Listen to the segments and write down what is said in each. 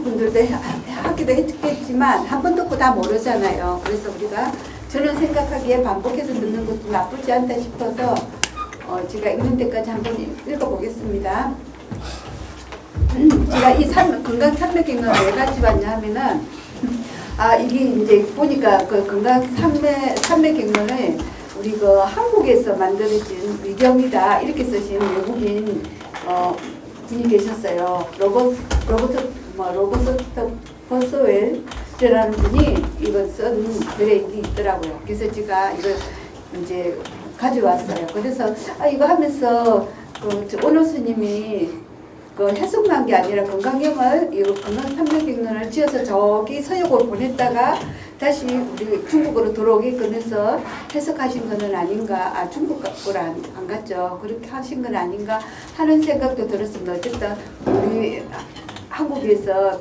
분들도 하기도 했겠지만 한 번 듣고 다 모르잖아요. 그래서 우리가 저는 생각하기에 반복해서 듣는 것도 나쁘지 않다 싶어서 제가 읽는 데까지 한번 읽어보겠습니다. 제가 이 건강 산맥경을 왜 가져왔냐 하면은 이게 이제 보니까 그 건강 산맥경을 우리 그 한국에서 만들어진 위경이다 이렇게 쓰신 외국인 분이 계셨어요. 로버트 버스웰이라는 분이 이걸 쓴 글에 있더라고요. 그래서 제가 이걸 이제 가져왔어요. 그래서 이거 하면서 오노 스님이 해석난 게 아니라 건강경을 건강 산맥경을 지어서 저기 서역으로 보냈다가 다시 우리 중국으로 들어오게끔 해서 해석하신 것은 아닌가, 중국으로 안 갔죠. 그렇게 하신 건 아닌가 하는 생각도 들었습니다. 어쨌든 우리 한국에서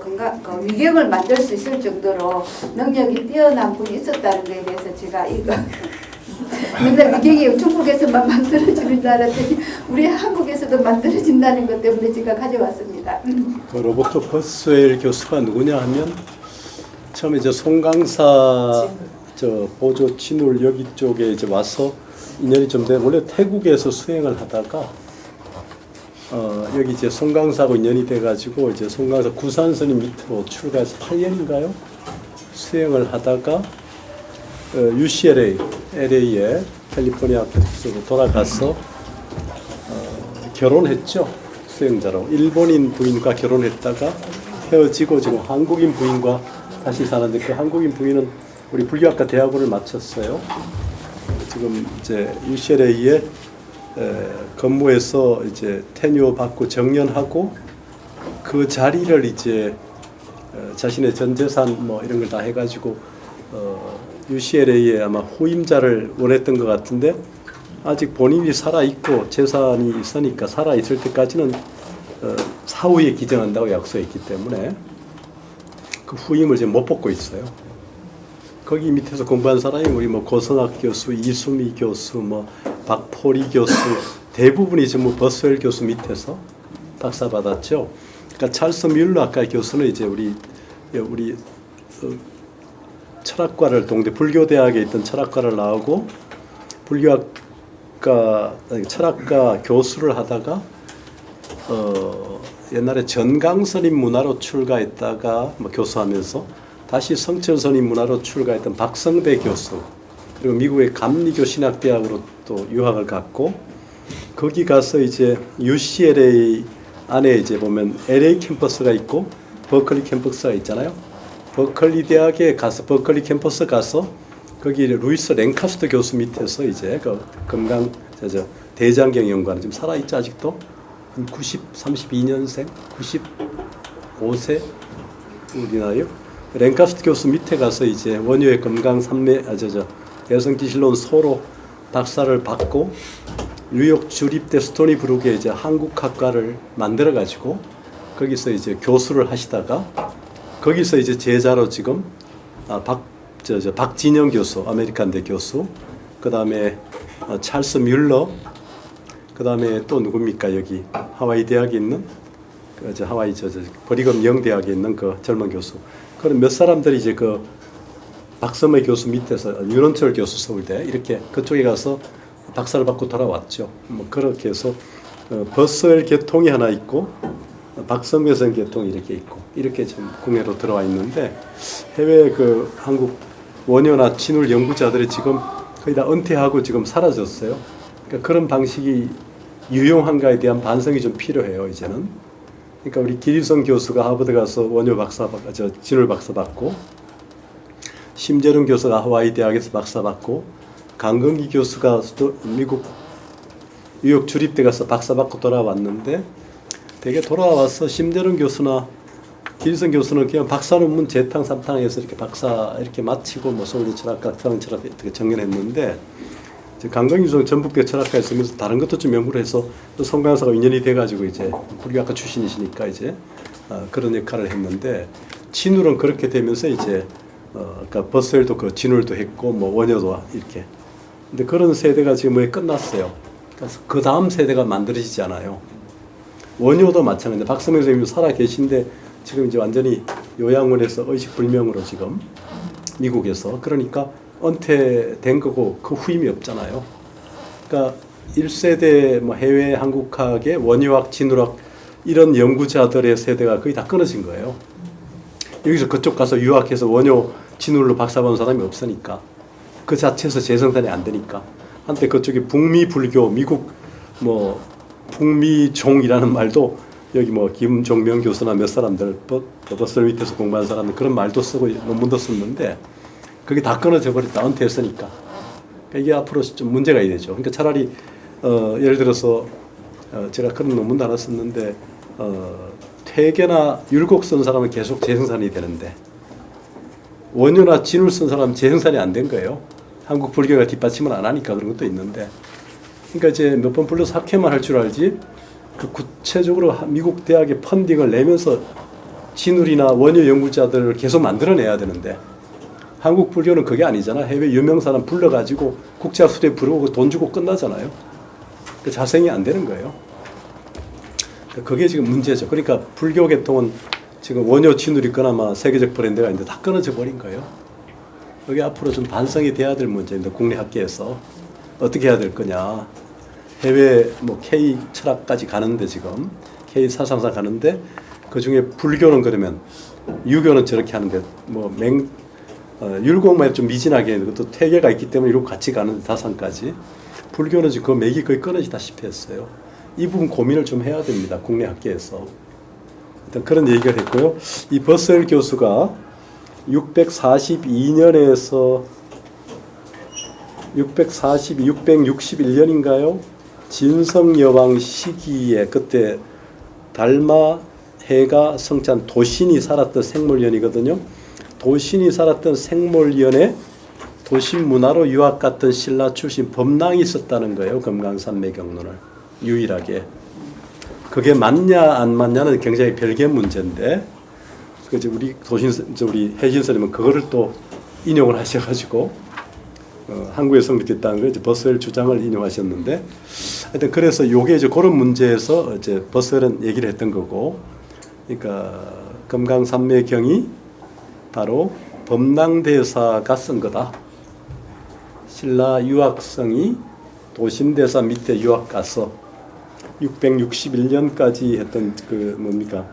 위경을 만들 수 있을 정도로 능력이 뛰어난 분이 있었다는 것에 대해서 제가 이거 맨날 위경이 중국에서만 만들어지는 줄 알았더니 우리 한국에서도 만들어진다는 것 때문에 제가 가져왔습니다. 그 로버트 버스웰 교수가 누구냐 하면 처음에 송강사 보조 진울 여기 쪽에 이제 와서 인연이 좀 돼 원래 태국에서 수행을 하다가 여기 이제 송강사하고 인연이 돼가지고 이제 송강사 구산스님 밑으로 출가해서 8년인가요? 수행을 하다가 LA에 캘리포니아 쪽으로 돌아가서 결혼했죠. 수행자로 일본인 부인과 결혼했다가 헤어지고 지금 한국인 부인과 다시 사는데 그 한국인 부인은 우리 불교학과 대학원을 마쳤어요. 지금 이제 UCLA에 근무해서 이제 테뉴어 받고 정년하고 그 자리를 이제 자신의 전 재산 뭐 이런 걸 다 해가지고 UCLA에 아마 후임자를 원했던 것 같은데 아직 본인이 살아 있고 재산이 있으니까 살아 있을 때까지는 사후에 기증한다고 약속했기 때문에 그 후임을 지금 못 뽑고 있어요. 거기 밑에서 공부한 사람이 우리 뭐 고선학 교수, 이수미 교수, 뭐 박포리 교수 대부분이 전부 버스웰 교수 밑에서 박사 받았죠. 그러니까 찰스 뮬러 아까 교수는 이제 우리 철학과를 동대 불교대학에 있던 철학과를 나오고 철학과 교수를 하다가 옛날에 전강스님 문화로 출가했다가 뭐 교수하면서 다시 성철스님 문화로 출가했던 박성배 교수 그리고 미국의 감리교 신학대학으로 또 유학을 갔고 거기 가서 이제 UCLA 안에 이제 보면 LA 캠퍼스가 있고 버클리 캠퍼스가 있잖아요. 버클리 대학에 가서 버클리 캠퍼스 가서 거기 루이스 랭카스터 교수 밑에서 이제 그 건강 대장경 연구하는 지금 살아 있죠 아직도 32년생 95세 우리나요. 랭카스터 교수 밑에 가서 이제 원효의 건강 여성지실론 소로 박사를 받고 뉴욕 주립대 스토니 브룩에 이제 한국학과를 만들어 가지고 거기서 이제 교수를 하시다가 거기서 이제 제자로 지금 박진영 교수 아메리칸대 교수 그다음에 찰스 뮬러 그다음에 또 누굽니까 여기 하와이 대학에 있는 하와이 버리검 영대학에 있는 그 젊은 교수 그런 몇 사람들이 이제 그 박선배 교수 밑에서 윤원철 교수 서울대 이렇게 그쪽에 가서 박사를 받고 돌아왔죠. 뭐 그렇게 해서 버스웰 계통이 하나 있고 박성배 선 계통이 이렇게 있고 이렇게 지금 국내로 들어와 있는데 해외 그 한국 원효나 진울 연구자들이 지금 거의 다 은퇴하고 지금 사라졌어요. 그러니까 그런 방식이 유용한가에 대한 반성이 좀 필요해요 이제는. 그러니까 우리 기리성 교수가 하버드 가서 원효 박사 진울 박사 받고 심재룡 교수가 하와이 대학에서 박사 받고 강건기 교수가 미국 뉴욕 주립대 가서 박사 받고 돌아왔는데 되게 돌아와서 심재룡 교수나 기리성 교수는 그냥 박사 논문 재탕 삼탕해서 이렇게 박사 이렇게 마치고 뭐 서울대 철학과 서울철학 이렇게 정년했는데 강건기 교수는 전북대 철학과에 있으면서 다른 것도 좀 연구를 해서 또 송강사가 인연이 돼가지고 이제 불교학과 출신이시니까 이제 그런 역할을 했는데 진울은 그렇게 되면서 이제 그러니까 버스웰도 그 진울도 했고 뭐 원효도 이렇게 근데 그런 세대가 지금 뭐 끝났어요. 그래서 그 다음 세대가 만들어지지 않아요. 원효도 마찬가지인데 박성명 선생님도 살아 계신데 지금 이제 완전히 요양원에서 의식불명으로 지금 미국에서. 그러니까 은퇴된 거고 그 후임이 없잖아요. 그러니까 1세대 뭐 해외 한국학의 원유학, 진울학 이런 연구자들의 세대가 거의 다 끊어진 거예요. 여기서 그쪽 가서 유학해서 원효, 진울로 박사 본 사람이 없으니까 그 자체에서 재생산이 안 되니까 한때 그쪽에 북미 불교, 미국 뭐 북미종이라는 말도 여기 뭐 김종명 교수나 몇 사람들 버슬 밑에서 공부한 사람들 그런 말도 쓰고 논문도 썼는데 그게 다 끊어져 버렸다. 은퇴했으니까. 그러니까 이게 앞으로 좀 문제가 되죠. 그러니까 차라리 예를 들어서 제가 그런 논문도 하나 썼는데 퇴계나 율곡 쓴 사람은 계속 재생산이 되는데 원효나 진울 쓴 사람은 재생산이 안 된 거예요. 한국 불교가 뒷받침을 안 하니까 그런 것도 있는데 그러니까 이제 몇 번 불러서 학회만 할 줄 알지 그 구체적으로 미국 대학에 펀딩을 내면서 진울이나 원효 연구자들을 계속 만들어내야 되는데 한국 불교는 그게 아니잖아. 해외 유명 사람 불러가지고 국제학 수대 부르고 돈 주고 끝나잖아요. 그 자생이 안 되는 거예요. 그게 지금 문제죠. 그러니까 불교 계통은 지금 원효 진울이 그나마 세계적 브랜드가 있는데 다 끊어져 버린 거예요. 이게 앞으로 좀 반성이 돼야 될 문제인데 국내 학계에서 어떻게 해야 될 거냐. 해외 뭐 K 철학까지 가는데 지금 K 사상사 가는데 그 중에 불교는 그러면 유교는 저렇게 하는데 뭐 율곡만 좀 미진하게 했는데 또 퇴계가 있기 때문에 이렇게 같이 가는 다산까지 불교는 지금 그 맥이 거의 끊어지다시피 했어요. 이 부분 고민을 좀 해야 됩니다. 국내 학계에서. 일단 그런 얘기가 됐고요. 이 버셀 교수가 642년에서 661년인가요? 진성여왕 시기에 그때 달마 해가 성찬 도신이 살았던 생물년이거든요. 도신이 살았던 생물년에 도신 문화로 유학 갔던 신라 출신 법랑이 있었다는 거예요. 금강산맥경론을 유일하게. 그게 맞냐 안 맞냐는 굉장히 별개 문제인데 그 우리 우리 해신스님은 그거를 또 인용을 하셔가지고 한국에 성립됐다는 걸 이제 버셀 주장을 인용하셨는데 하여튼 그래서 요게 이제 그런 문제에서 이제 버셀은 얘기를 했던 거고 그러니까 금강산맥경이 바로 법랑대사가 쓴 거다. 신라 유학성이 도신대사 밑에 유학 가서 661년까지 했던 그 뭡니까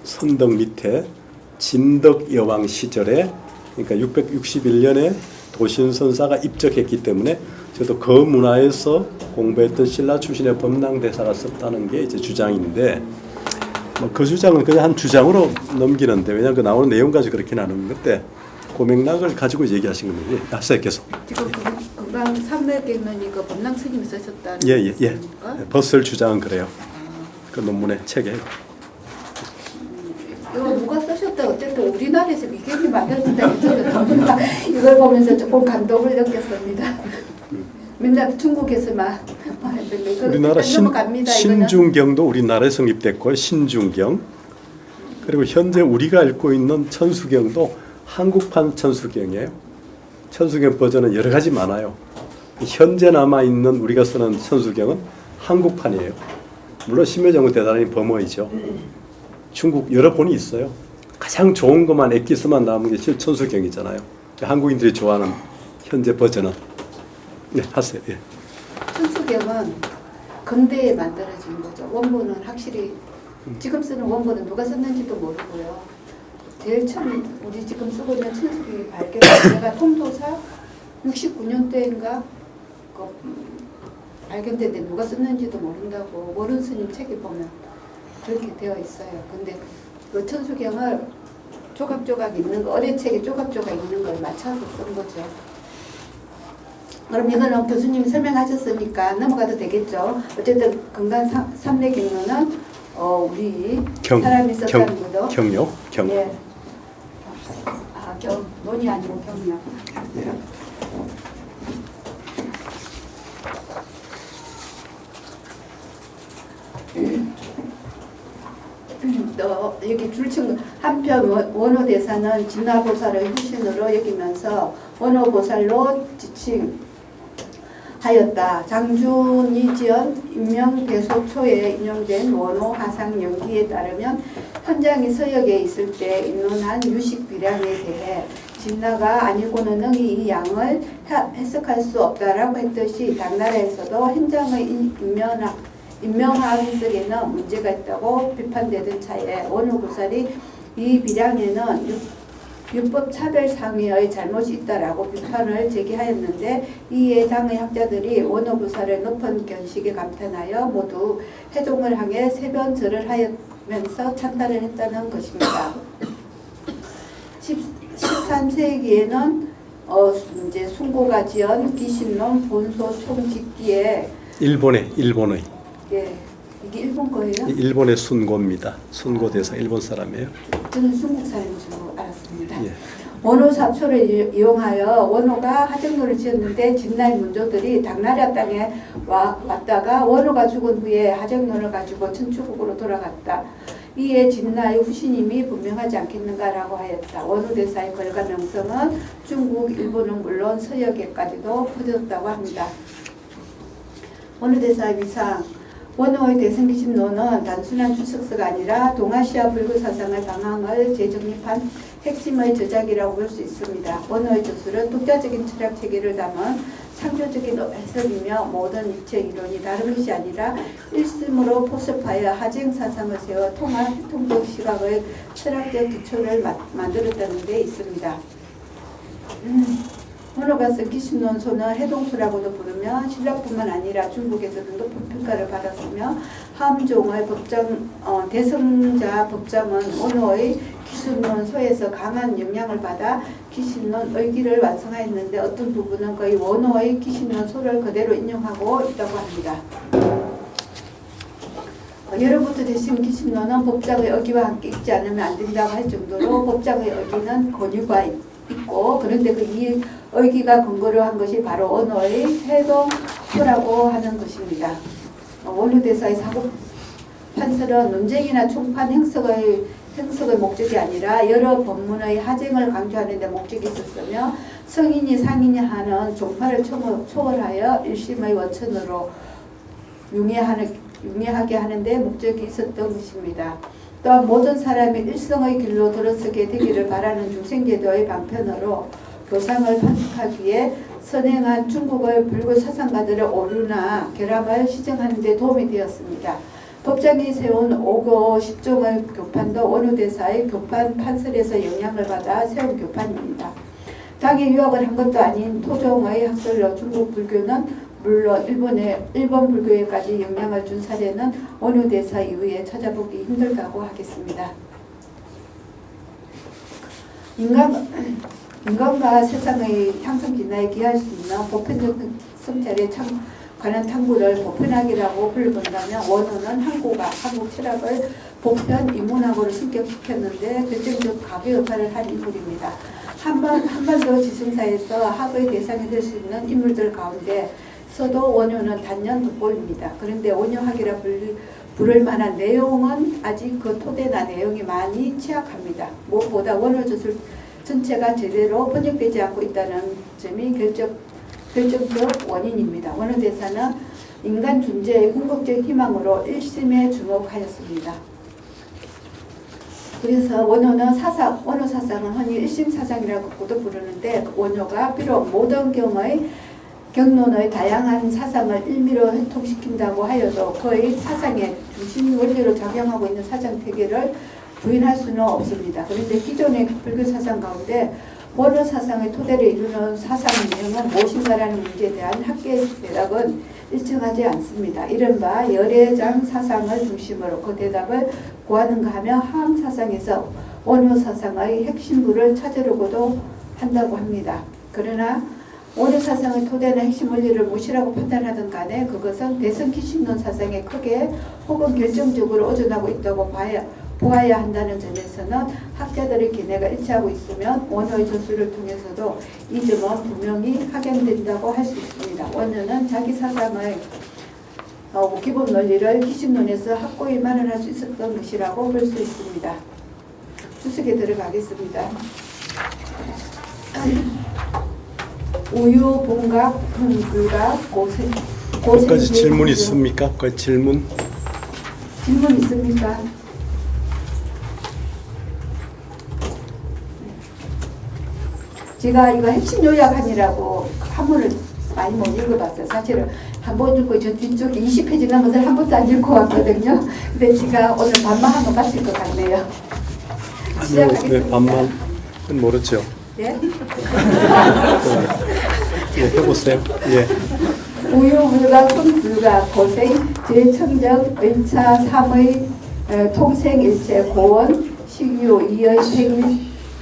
선덕 밑에 진덕여왕 시절에 그러니까 661년에 도신선사가 입적했기 때문에 저도 그 문화에서 공부했던 신라 출신의 법랑대사가 썼다는 게 이제 주장인데 뭐 그 주장은 그냥 한 주장으로 넘기는데 왜냐하면 그 나오는 내용 가지고 그렇게 나누는 건데 그 맥락을 가지고 얘기하신 겁니다. 하세요 계속. 지금 금방 산맥에는 이거 법랑 스님이 쓰셨다는 예. 버셀 주장은 그래요. 그 논문의 책에. 이거 누가 쓰셨다 어쨌든 우리나라에서 미경이 만들어진다는 소리가 나옵니다. 이걸 보면서 조금 감동을 느꼈습니다. 맨날 중국에서만 우리나라 신중경도 우리나라에 성립됐고 신중경 그리고 현재 우리가 읽고 있는 천수경도 한국판 천수경이에요. 천수경 버전은 여러 가지 많아요. 현재 남아있는 우리가 쓰는 천수경은 한국판이에요. 물론 심혜정은 대단히 범어이죠. 중국 여러 본이 있어요. 가장 좋은 것만 엑기스만 남은 게 천수경이잖아요. 한국인들이 좋아하는 현재 버전은. 네, 하세요. 예. 천수경은 근대에 만들어진 거죠. 원본은 확실히 지금 쓰는 원본은 누가 썼는지도 모르고요. 제일 처음 우리 지금 쓰고 있는 천수경이 발견된 때가 통도사 69년대인가 발견된데 누가 썼는지도 모른다고 모른 스님 책에 보면 그렇게 되어 있어요. 근데 그 천수경을 조각조각 있는 거 어뢰책에 조각조각 있는 걸 맞춰서 쓴 거죠. 그럼 이거는 교수님이 설명하셨으니까 넘어가도 되겠죠. 어쨌든 금강산맥경론은 우리 사람이 썼다는 거죠. 경요? 경. 예. 논이 아니고 경요. 예. 또 여기 줄층 한편 원호대사는 진화보살의 후신으로 여기면서 원호보살로 지칭 하였다. 장준이 지은 인명대소초에 인용된 원호 하상 연기에 따르면 현장이 서역에 있을 때 인론한 유식 비량에 대해 진나가 아니고는 능히 이 양을 해석할 수 없다라고 했듯이 당나라에서도 현장의 인명화학 해석에는 문제가 있다고 비판되던 차에 원호 구살이 이 비량에는 율법 차별 상의의 잘못이 있다라고 비판을 제기하였는데 이에 당의 학자들이 원호 구살의 높은 견식에 감탄하여 모두 해동을 향해 세번 절을 하면서 찬탄을 했다는 것입니다. 13세기에는 이제 순고가 지은 기신론 본소 총짓기에 일본의 예, 이게 일본 거예요? 일본의 순고입니다. 순고 대사 일본 사람이에요. 저는 중국 사람인 줄 알았습니다. 예. 원호 사초를 이용하여 원호가 하정로를 지었는데 진나의 문조들이 당나라 땅에 왔다가 원호가 죽은 후에 하정로를 가지고 천주국으로 돌아갔다. 이에 진나의 후신임이 분명하지 않겠는가라고 하였다. 원호 대사의 걸가 명성은 중국, 일본은 물론 서역에까지도 퍼졌다고 합니다. 원호 대사의 위상. 원호의 대승기신론은 단순한 추측서가 아니라 동아시아 불교 사상의 방향을 재정립한 핵심의 저작이라고 볼 수 있습니다. 원호의 저술은 독자적인 철학 체계를 담은 창조적인 해석이며 모든 입체 이론이 다른 것이 아니라 일심으로 포섭하여 하쟁 사상을 세워 통합 통독 시각의 철학적 기초를 만들었다는 데 있습니다. 원호가 쓴 기신론소는 해동수라고도 부르며 신라뿐만 아니라 중국에서도 높은 평가를 받았으며 함종의 대성자 법장은 원호의 기신론소에서 강한 영향을 받아 기신론 의기를 완성하였는데 어떤 부분은 거의 원호의 기신론소를 그대로 인용하고 있다고 합니다. 예로부터 대신 기신론은 법장의 의기와 함께 읽지 않으면 안 된다고 할 정도로 법장의 의기는 권유가 있고 그런데 이 의기가 근거로 한 것이 바로 원호의 해동소라고 하는 것입니다. 원호 대사의 사고 판설은 논쟁이나 총판 행석의 목적이 아니라 여러 법문의 하쟁을 강조하는 데 목적이 있었으며 성인이 상인이 하는 종파를 초월하여 일심의 원천으로 융해하게 하는 데 목적이 있었던 것입니다. 또한 모든 사람이 일성의 길로 들어서게 되기를 바라는 중생제도의 방편으로 교상을 판석하기 위해 선행한 중국의 불교 사상가들의 오류나 결함을 시정하는 데 도움이 되었습니다. 법장이 세운 5교 10종의 교판도 원호 대사의 교판 판설에서 영향을 받아 세운 교판입니다. 당에 유학을 한 것도 아닌 토종의 학설로 중국 불교는 물론 일본 불교에까지 영향을 준 사례는 원호 대사 이후에 찾아보기 힘들다고 하겠습니다. 인간과 세상의 향상 진화에 기할 수 있는 보편적 성찰에 관한 탐구를 보편학이라고 불본다면 원호는 한국 철학을 보편 인문학으로 승격시켰는데 결정적 가교 역할을 한 인물입니다. 한반도 지성사에서 학의 대상이 될 수 있는 인물들 가운데 서도 원효는 단연 돋보입니다. 그런데 원효학이라 부를 만한 내용은 아직 그 토대나 내용이 많이 취약합니다. 무엇보다 원효저술 전체가 제대로 번역되지 않고 있다는 점이 결정적 원인입니다. 원호 대사는 인간 존재의 궁극적 희망으로 일심에 주목하였습니다. 그래서 원호 사상은 흔히 일심사상이라고도 부르는데 원효가 비록 모든 경론의 다양한 사상을 일미로 회통시킨다고 하여도 그의 사상의 중심 원리로 작용하고 있는 사상태계를 부인할 수는 없습니다. 그런데 기존의 불교 사상 가운데 원호 사상의 토대를 이루는 사상의 내용은 무엇인가라는 문제에 대한 학계의 대답은 일정하지 않습니다. 이른바 열애장 사상을 중심으로 그 대답을 구하는가 하며 함 사상에서 원호 사상의 핵심부를 찾으려고도 한다고 합니다. 그러나 원호 사상의 토대나 핵심 원리를 무엇이라고 판단하든 간에 그것은 대승기신론 사상에 크게 혹은 결정적으로 의존하고 있다고 보아야 한다는 점에서는 학자들의 견해가 일치하고 있으면 원호의 저술을 통해서도 이 점은 분명히 확인된다고 할 수 있습니다. 원호는 자기 사상의 기본 논리를 기신론에서 확고히 만연할 수 있었던 것이라고 볼 수 있습니다. 주석에 들어가겠습니다. 우유, 봉각, 불각, 고생. 거기까지 질문 있습니까? 그 질문. 질문 있습니까? 제가 이거 핵심 요약하느라고 한문을 많이 못 읽어봤어요. 사실은 한 번 읽고 저 뒤쪽에 20페이지 넘어서 한 번도 안 읽고 왔거든요. 근데 제가 오늘 반만 하면 마칠 것 같네요. 아니요, 왜 반만 모르죠. 예? 예, 해보세요. 예. 우유, 불가, 손불가, 고생, 제청정, 의차, 삼의, 통생일체, 고원, 식유, 이의,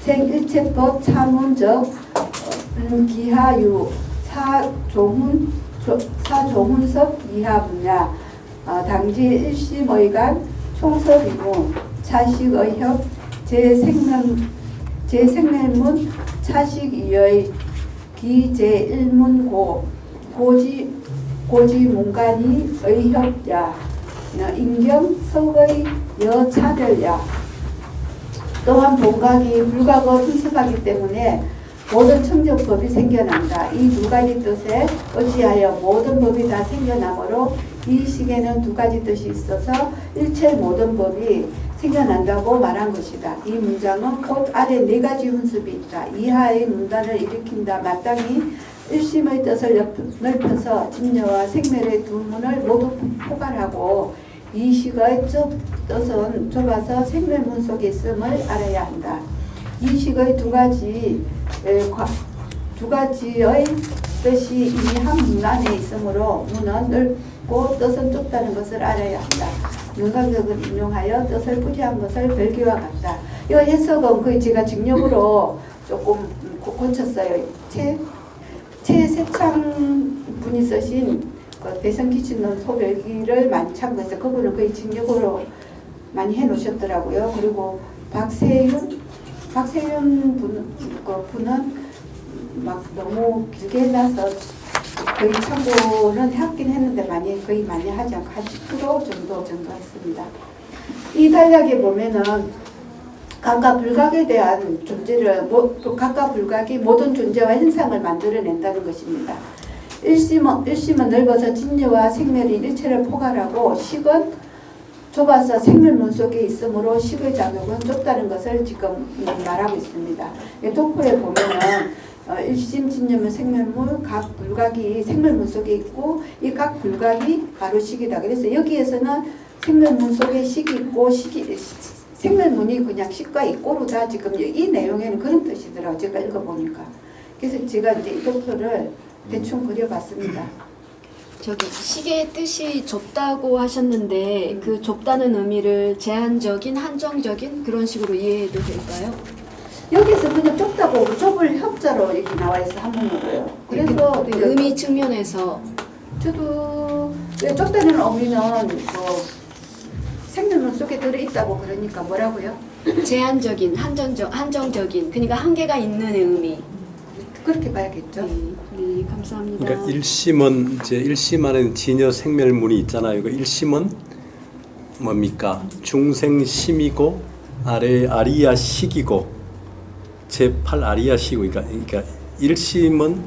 생일체법, 차문적, 기하유, 사조훈섭, 이하분야, 당지 일심의간, 총섭이무, 차식의협, 제생멸문, 차식이의, 기제일문고, 고지문간이 의협야, 인경 석의 여차별야. 또한 본각이 불각어 분석하기 때문에 모든 청정법이 생겨난다. 이 두 가지 뜻에 어찌하여 모든 법이 다 생겨나므로 이 시계는 두 가지 뜻이 있어서 일체 모든 법이 생겨난다고 말한 것이다. 이 문장은 곧 아래 네 가지 훈습이 있다. 이하의 문단을 일으킨다. 마땅히 일심의 뜻을 넓혀서 진여와 생멸의 두 문을 모두 포괄하고 이 식의 뜻은 좁아서 생멸문 속에 있음을 알아야 한다. 이 식의 두 가지의 뜻이 이미 한 문 안에 있으므로 문은 넓고 뜻은 좁다는 것을 알아야 한다. 윤곽역을 인용하여 뜻을 부지한 것을 별기와 같다. 이 해석은 거의 제가 직역으로 조금 고쳤어요. 최세창 분이 쓰신 배성기치는 소별기를 많이 참고해서 그분은 거의 직역으로 많이 해놓으셨더라고요. 그리고 박세윤 분은 막 너무 길게 해놔서 거의 참고는 하긴 했는데 거의 많이 하지 않고 한 10% 정도 했습니다. 이 단락에 보면은 각각 불각에 대한 존재를 각각 불각이 모든 존재와 현상을 만들어낸다는 것입니다. 일심은 넓어서 진여와 생멸이 일체를 포괄하고 식은 좁아서 생멸문 속에 있으므로 식의 작용은 좁다는 것을 지금 말하고 있습니다. 독포에 보면은 일심, 진여문, 생멸문 각 불각이 생멸문 속에 있고 이 각 불각이 바로 식이다. 그래서 여기에서는 생멸문 속에 식이 있고 생멸문이 그냥 식과 이꼬르다. 지금 이 내용에는 그런 뜻이더라고요. 제가 읽어보니까. 그래서 제가 이제 이 독포를 대충 그려봤습니다. 저기 시계의 뜻이 좁다고 하셨는데 그 좁다는 의미를 제한적인, 한정적인 그런 식으로 이해해도 될까요? 여기서 그냥 좁다고 좁을 협자로 여기 나와 있어 한문으로요. 그래서 그 의미 측면에서 저도 좁다는 의미는 생명문 속에 들어있다고 그러니까 뭐라고요? 제한적인, 한정적인 그러니까 한계가 있는 의미. 그렇게 봐야겠죠. 네, 감사합니다. 그러니까 일심은 이제 일심하는 진여 생멸문이 있잖아요. 그 일심은 뭡니까? 중생심이고 아래 아리야식이고 제8 아리야식이고 그러니까 일심은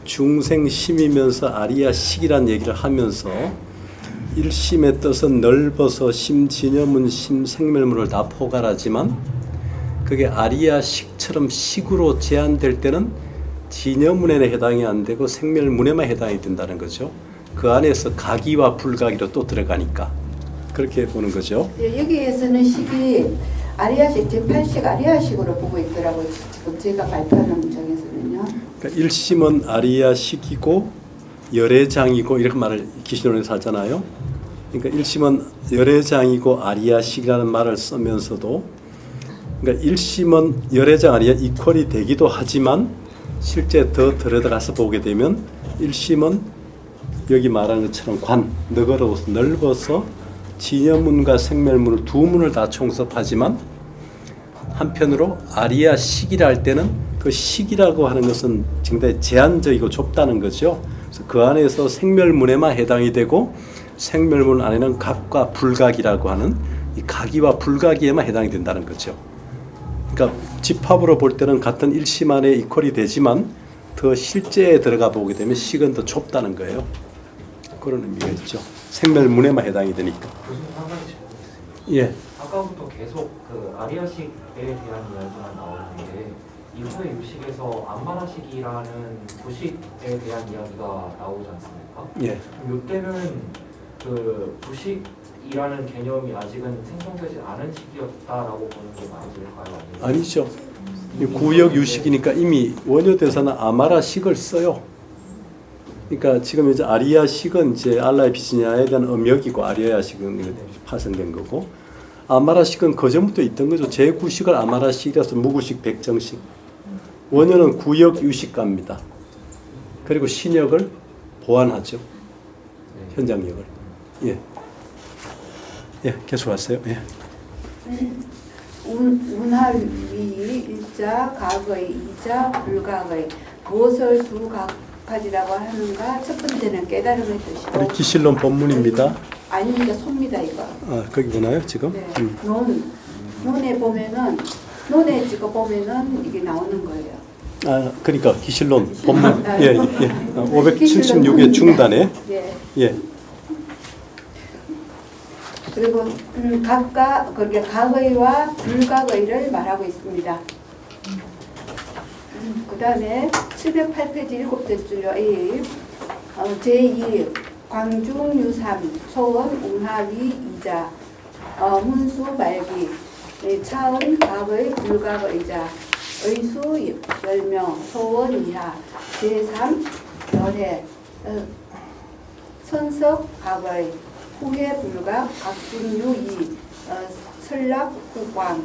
중생심이면서 아리야식이란 얘기를 하면서 일심의 뜻은 넓어서 심진여문 심생멸문을 다 포괄하지만 그게 아리야식처럼 식으로 제한될 때는 진여문에는 해당이 안 되고 생멸문에만 해당이 된다는 거죠. 그 안에서 각이와 불각이로 또 들어가니까 그렇게 보는 거죠. 예, 여기에서는 식이 아리야식, 제8식 아리야식으로 보고 있더라고요. 지금 제가 발표하는 문장에서는요. 그러니까 일심은 아리야식이고 열애장이고 이렇게 말을 기신론에서 하잖아요. 그러니까 일심은 열애장이고 아리야식이라는 말을 쓰면서도 그러니까 일심은 열애장 아리야 이퀄이 되기도 하지만 실제 더 들어가서 보게 되면 일심은 여기 말하는 것처럼 너그러워서 넓어서 진여문과 생멸문을 두 문을 다 총섭하지만 한편으로 아리야식이라 할 때는 그 식이라고 하는 것은 굉장히 제한적이고 좁다는 거죠. 그래서 그 안에서 생멸문에만 해당이 되고 생멸문 안에는 각과 불각이라고 하는 이 각이와 불각에만 해당이 된다는 거죠. 그러니까 집합으로 볼 때는 같은 일심 안에 이퀄이 되지만 더 실제에 들어가 보게 되면 식은 더 좁다는 거예요. 그런 의미가 있죠. 생멸문에만 해당이 되니까. 교수님 한 가지 질문 있습니다. 예. 아까부터 계속 그 아리아식에 대한 이야기만 나오는데 이후의 유식에서 안마라식이라는 부식에 대한 이야기가 나오지 않습니까? 예. 그럼 이때는 그 부식이라는 개념이 아직은 생성되지 않은 시기였다라고 보는 게 맞을까요? 아니죠. 이 구역 유식이니까 이미 원효 대사는 아마라식을 써요. 그러니까 지금 이제 아리아식은 이제 알라의 비스냐에 대한 음역이고 아리아식은 파생된 거고 아마라식은 그 전부터 있던 거죠. 제9식을 아마라식이라서 무구식 백정식. 원효는 구역 유식가입니다. 그리고 신역을 보완하죠. 현장역을. 예. 예, 계속하세요. 예. 운하위 일자 가거의 이자 불가거의 무엇을 두 가지라고 하는가? 첫 번째는 깨달음의 뜻이고. 우리 기실론 본문입니다. 아닙니다. 소입니다 이거. 아, 거기 보나요 지금? 네. 논에 보면은 논에 찍어 보면은 이게 나오는 거예요. 아, 그러니까 기실론 본문. 아, 예, 예. 576의 중단에. 예. 예. 그리고 각각 그렇게 각의와 불각의를 말하고 있습니다. 그다음에 708페이지 7째 줄요 A 제2 광중유삼 소원 웅하위 이자 문수 말기 차은 각의 불각의자 의수 열명 소원 이하 제3 열해 선석 각의 후회 불각 각중유이 설락 후광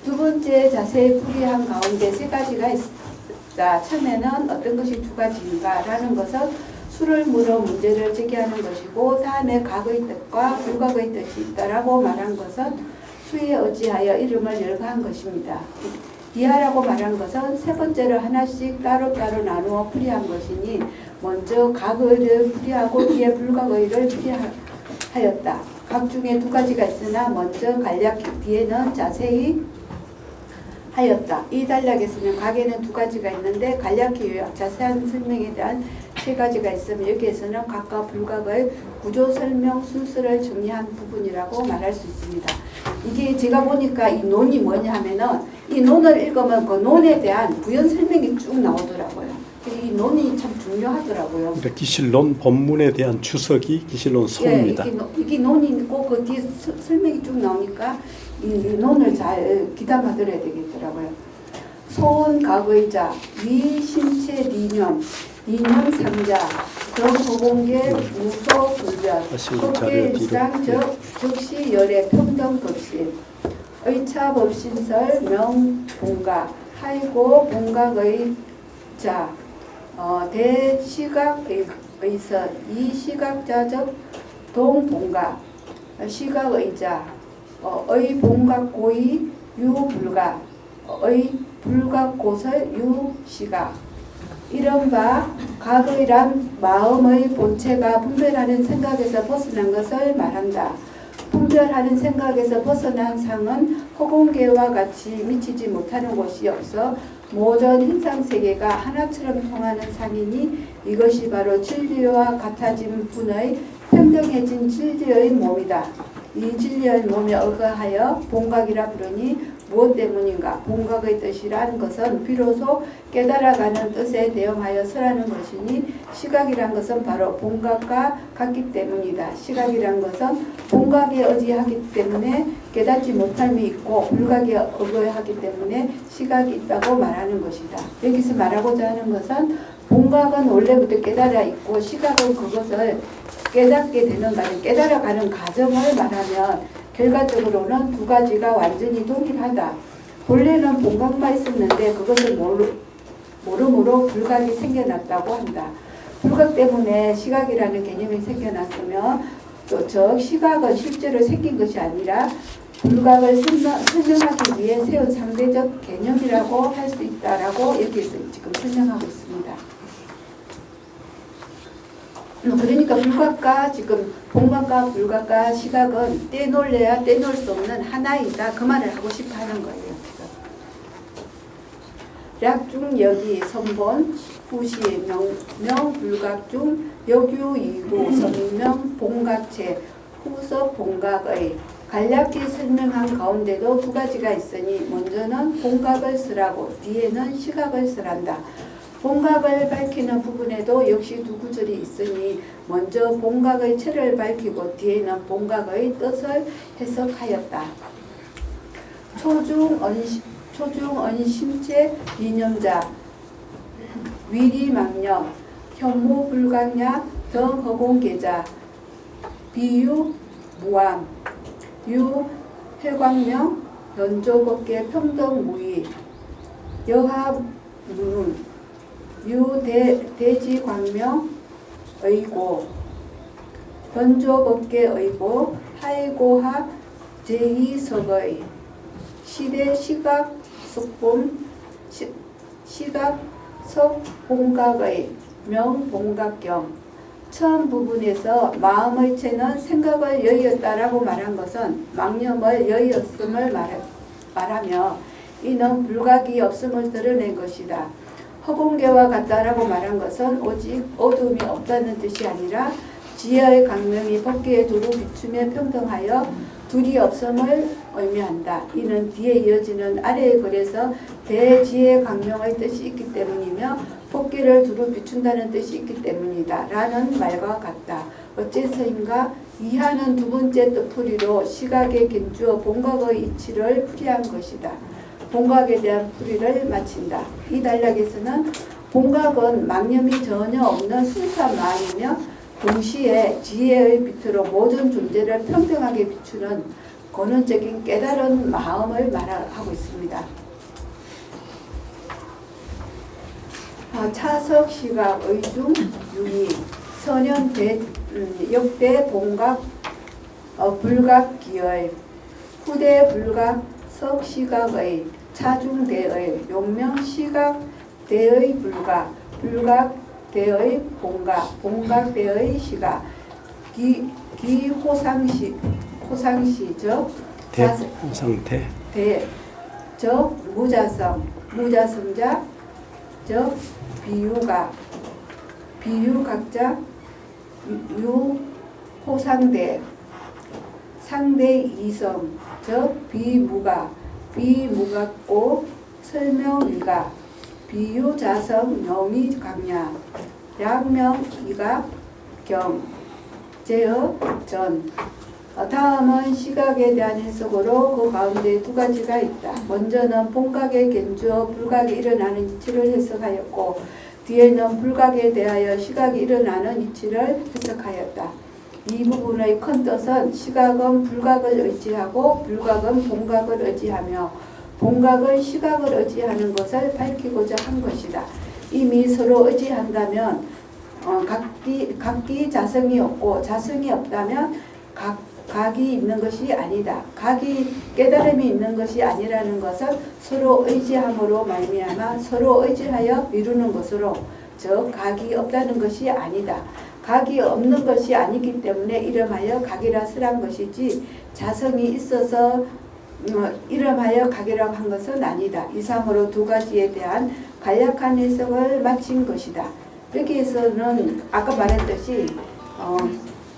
두 번째 자세히 풀이한 가운데 세 가지가 있다. 처음에는 어떤 것이 두 가지인가 라는 것은 수를 물어 문제를 제기하는 것이고 다음에 각의 뜻과 불각의 뜻이 있다라고 말한 것은 수에 의지하여 이름을 열거한 것입니다. 이하라고 말한 것은 세 번째로 하나씩 따로따로 나누어 풀이한 것이니 먼저 각의를 풀이하고 뒤에 불각의를 풀이하였다. 각 중에 두 가지가 있으나 먼저 간략히 뒤에는 자세히 하였다. 이 단락에서는 각에는 두 가지가 있는데 간략히 요약 자세한 설명에 대한 세 가지가 있으면 여기에서는 각과 불각의 구조 설명 순서를 정리한 부분이라고 말할 수 있습니다. 이게 제가 보니까 이 논이 뭐냐 하면은 이 논을 읽으면 그 논에 대한 부연 설명이 쭉 나오더라고요. 이 논이 참 중요하더라고요. 그러니까 기실론 본문에 대한 주석이 기실론 소입니다. 예, 이게 논이 있고 그 뒤에 설명이 쭉 나오니까 이 논을 잘 귀담아 들어야 되겠더라고요. 소원 각의자 위신체 니념 니념 상자 정호공계 무소 불변 법계 일상 적시 열애 평등 법신 의차 법신설 명본각 하이고 본각의 자 대시각의서 이시각자적 동본각 시각의자 의본각 고의 유불각 의불각 고설 유시각 이른바 각의란 마음의 본체가 분별하는 생각에서 벗어난 것을 말한다. 분별하는 생각에서 벗어난 상은 허공계와 같이 미치지 못하는 곳이 없어 모든 현상세계가 하나처럼 통하는 상이니 이것이 바로 진리와 같아진 분의 평등해진 진리의 몸이다. 이 진리의 몸에 의거하여 본각이라 부르니 무엇 때문인가? 본각의 뜻이란 것은 비로소 깨달아가는 뜻에 대응하여 설하는 것이니 시각이란 것은 바로 본각과 같기 때문이다. 시각이란 것은 본각에 의지하기 때문에 깨닫지 못함이 있고 불각에 의거하기 때문에 시각이 있다고 말하는 것이다. 여기서 말하고자 하는 것은 본각은 원래부터 깨달아 있고 시각은 그것을 깨닫게 되는 과정, 깨달아가는 과정을 말하면 결과적으로는 두 가지가 완전히 동일하다. 본래는 본각만 있었는데 그것을 모름으로 불각이 생겨났다고 한다. 불각 때문에 시각이라는 개념이 생겨났으면 또 저 시각은 실제로 생긴 것이 아니라 불각을 설명하기 위해 세운 상대적 개념이라고 할 수 있다라고 여기서 지금 설명하고 있습니다. 그러니까 불각과 지금 본각과 불각과 시각은 떼놓을래야 떼놓을 수 없는 하나이다. 그 말을 하고 싶어 하는 거예요. 략중 여기 선본 후시 명불각중 여규 이구 선명 봉각체 후석 봉각의 간략히 설명한 가운데도 두 가지가 있으니 먼저는 봉각을 쓰라고 뒤에는 시각을 쓰란다. 봉각을 밝히는 부분에도 역시 두 구절이 있으니 먼저 봉각의 체를 밝히고 뒤에는 봉각의 뜻을 해석하였다. 초중언심체 이념자 위리망령 현무불강약 덩허공계자 비유무왕 유해광명 연조법계 평등무의 여하문운 유대지광명 의고 연조법계 의고 하이고하 제2석의 시대시각 석본 시각석 봉각의 명봉각경 처음 부분에서 마음의 체는 생각을 여의었다라고 말한 것은 망념을 여의었음을 말하며 이는 불각이 없음을 드러낸 것이다. 허공계와 같다라고 말한 것은 오직 어둠이 없다는 뜻이 아니라 지혜의 강명이 법계에 두루 비추며 평등하여 둘이 없음을 의미한다. 이는 뒤에 이어지는 아래의 글에서 대지혜 강명의 뜻이 있기 때문이며 법계를 두루 비춘다는 뜻이 있기 때문이다 라는 말과 같다. 어째서인가? 이하는 두 번째 뜻풀이로 시각에 견주어 봉각의 이치를 풀이한 것이다. 봉각에 대한 풀이를 마친다. 이 단락에서는 봉각은 망념이 전혀 없는 순수한 마음이며 동시에 지혜의 빛으로 모든 존재를 평등하게 비추는 근원적인 깨달은 마음을 말하고 있습니다. 차석 시각 의중 유의 선현 역대 봉각 불각 기의 후대 불각 석 시각의 차중대의 용명 시각 대의 불각 불각 대의 봉각 봉각대의 시각 기호상시 즉 상태 즉 무자성자 즉 비유각 비유각자 유호상대 상대 이성 즉 비무각고 설명위각 비유자성 명의강야 약명이각 경 제어 전 다음은 시각에 대한 해석으로 그 가운데 두 가지가 있다. 먼저는 봉각에 견주어 불각이 일어나는 이치를 해석하였고 뒤에는 불각에 대하여 시각이 일어나는 이치를 해석하였다. 이 부분의 큰 뜻은 시각은 불각을 의지하고 불각은 봉각을 의지하며 봉각은 시각을 의지하는 것을 밝히고자 한 것이다. 이미 서로 의지한다면 각기 자성이 없고 자성이 없다면 각이 있는 것이 아니다. 각이 깨달음이 있는 것이 아니라는 것은 서로 의지함으로 말미암아 서로 의지하여 이루는 것으로 즉 각이 없다는 것이 아니다. 각이 없는 것이 아니기 때문에 이름하여 각이라 쓰란 것이지 자성이 있어서 이름하여 각이라고 한 것은 아니다. 이상으로 두 가지에 대한 간략한 해석을 마친 것이다. 여기에서는 아까 말했듯이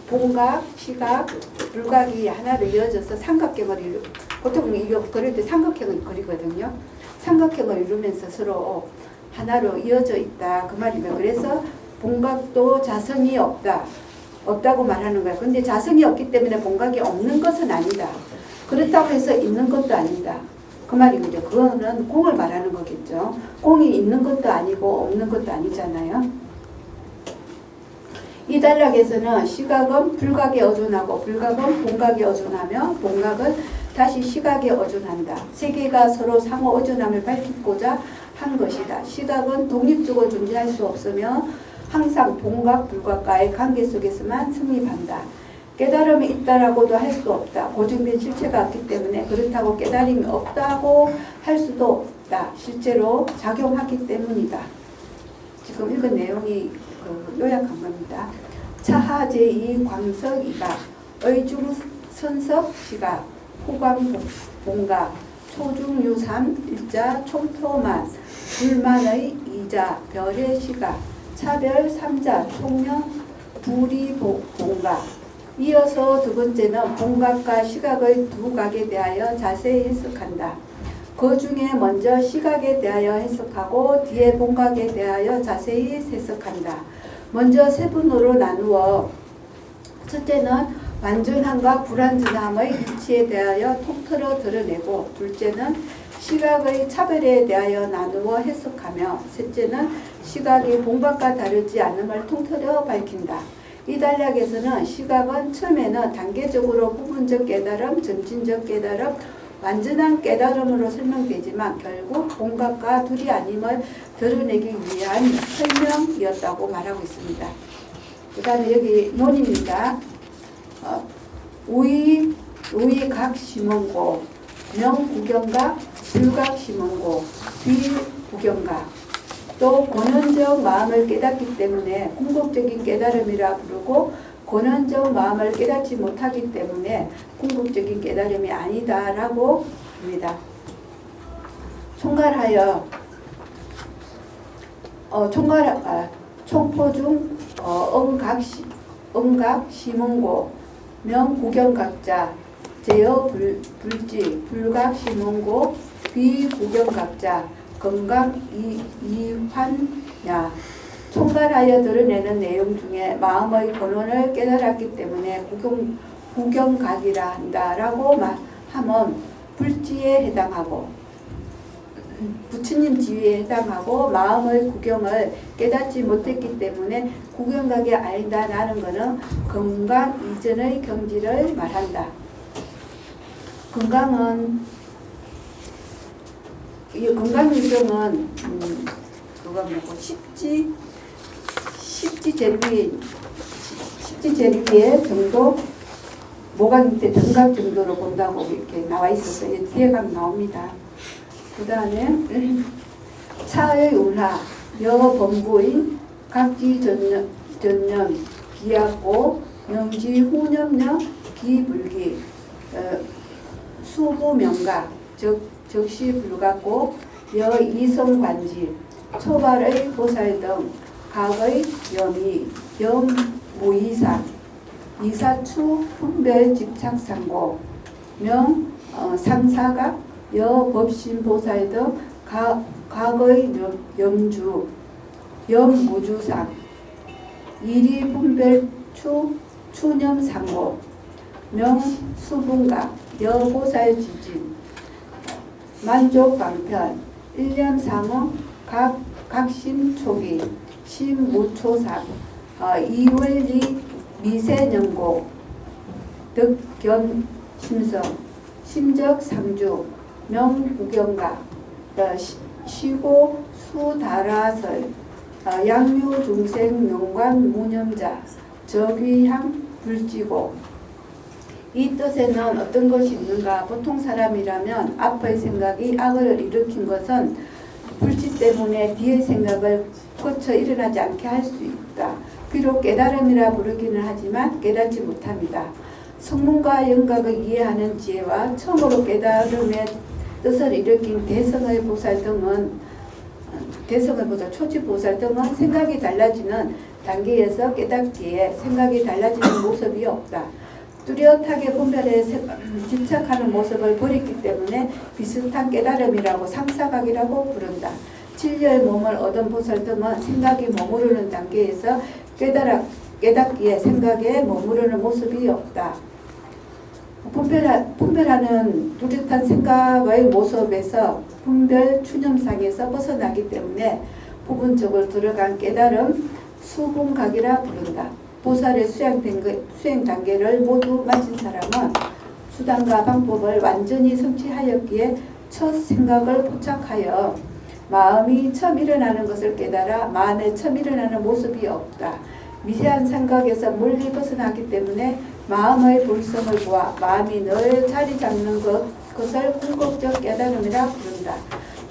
봉각, 시각, 불각이 하나로 이어져서 삼각형을 보통 이거 그릴 때 삼각형을 그리거든요. 삼각형을 이루면서 서로 하나로 이어져 있다 그 말입니다. 그래서 봉각도 자성이 없다고 말하는 거야. 근데 자성이 없기 때문에 봉각이 없는 것은 아니다. 그렇다고 해서 있는 것도 아니다. 그 말입니다. 그거는 공을 말하는 거겠죠. 공이 있는 것도 아니고 없는 것도 아니잖아요. 이 단락에서는 시각은 불각에 의존하고 불각은 봉각에 의존하며 봉각은 다시 시각에 의존한다. 세 개가 서로 상호 의존함을 밝히고자 한 것이다. 시각은 독립적으로 존재할 수 없으며 항상 봉각, 불각과의 관계 속에서만 성립한다. 깨달음이 있다라고도 할 수 없다. 고정된 실체가 없기 때문에 그렇다고 깨달음이 없다고 할 수도 없다. 실제로 작용하기 때문이다. 지금 읽은 내용이 요약한 겁니다. 차하 제2 광석이가 의중 선석 시각, 후광 봉각, 소중유삼 일자 총토만 불만의 이자 별의 시각 차별 삼자 총명 불이 봉각. 이어서 두 번째는 봉각과 시각의 두 각에 대하여 자세히 해석한다. 그 중에 먼저 시각에 대하여 해석하고 뒤에 봉각에 대하여 자세히 해석한다. 먼저 세분으로 나누어 첫째는 완전함과 불완전함의 위치에 대하여 통틀어 드러내고, 둘째는 시각의 차별에 대하여 나누어 해석하며, 셋째는 시각이 봉각과 다르지 않음을 통틀어 밝힌다. 이 단락에서는 시각은 처음에는 단계적으로 부분적 깨달음, 점진적 깨달음, 완전한 깨달음으로 설명되지만 결국 봉각과 둘이 아님을 드러내기 위한 설명이었다고 말하고 있습니다. 그 다음에 여기 논입니다. 우의각 심원고, 명구경각, 불각 심원고, 뒤구경각. 또 권원적 마음을 깨닫기 때문에 궁극적인 깨달음이라 부르고, 권원적 마음을 깨닫지 못하기 때문에 궁극적인 깨달음이 아니다라고 합니다. 총괄하여 총포 중 음각 심원고 명구경각자 제어 불지 불각 심원고 비구경각자 건강 이환야. 총괄하여 드러내는 내용 중에 마음의 근원을 깨달았기 때문에 구경각이라 한다라고 하면 불지에 해당하고 부처님 지위에 해당하고 마음의 구경을 깨닫지 못했기 때문에 구경각이 아니다라는 것은 건강 이전의 경지를 말한다. 건강은 이 건강 이전은 그거 뭐고 십지제비의 정도, 모각 밑에 등각 정도로 본다고 이렇게 나와 있었어요. 뒤에 가면 나옵니다. 그 다음에 차의 운하, 여범부인 각지전념, 기하고 명지후념령, 기불기, 수부명각, 적시불각고, 여이성관지, 초발의 보살 등 각의 염이, 염무이사, 이사추 분별 집착상고, 상사각, 여법신보살 등 각의 염주, 염무주상, 이리분별추 추념상고, 명수분각, 여보살지진, 만족방편, 일념상어, 각심초기, 심무초상, 이월리 미세연고, 득견심성, 심적상주, 명구경각, 시고 수다라설, 양유중생 용관 무념자, 적위향 불지고. 이 뜻에는 어떤 것이 있는가? 보통 사람이라면 앞의 생각이 악을 일으킨 것은 불치 때문에 뒤의 생각을 거쳐 일어나지 않게 할 수 있다. 비록 깨달음이라 부르기는 하지만 깨닫지 못합니다. 성문과 영각을 이해하는 지혜와 처음으로 깨달음의 뜻을 일으킨 대성의 보살 등은 초지보살 등은 생각이 달라지는 단계에서 깨닫기에 생각이 달라지는 모습이 없다. 뚜렷하게 분별에 집착하는 모습을 버렸기 때문에 비슷한 깨달음이라고 상사각이라고 부른다. 진리의 몸을 얻은 보살 등은 생각이 머무르는 단계에서 깨닫기에 생각에 머무르는 모습이 없다. 분별하는 뚜렷한 생각의 모습에서 분별 추념상에서 벗어나기 때문에 부분적으로 들어간 깨달음 수분각이라 부른다. 보살의 수행 단계를 모두 마친 사람은 수단과 방법을 완전히 성취하였기에 첫 생각을 포착하여 마음이 처음 일어나는 것을 깨달아 마음에 처음 일어나는 모습이 없다. 미세한 생각에서 멀리 벗어나기 때문에 마음의 본성을 보아 마음이 늘 자리 잡는 것을 궁극적 깨달음이라 부른다.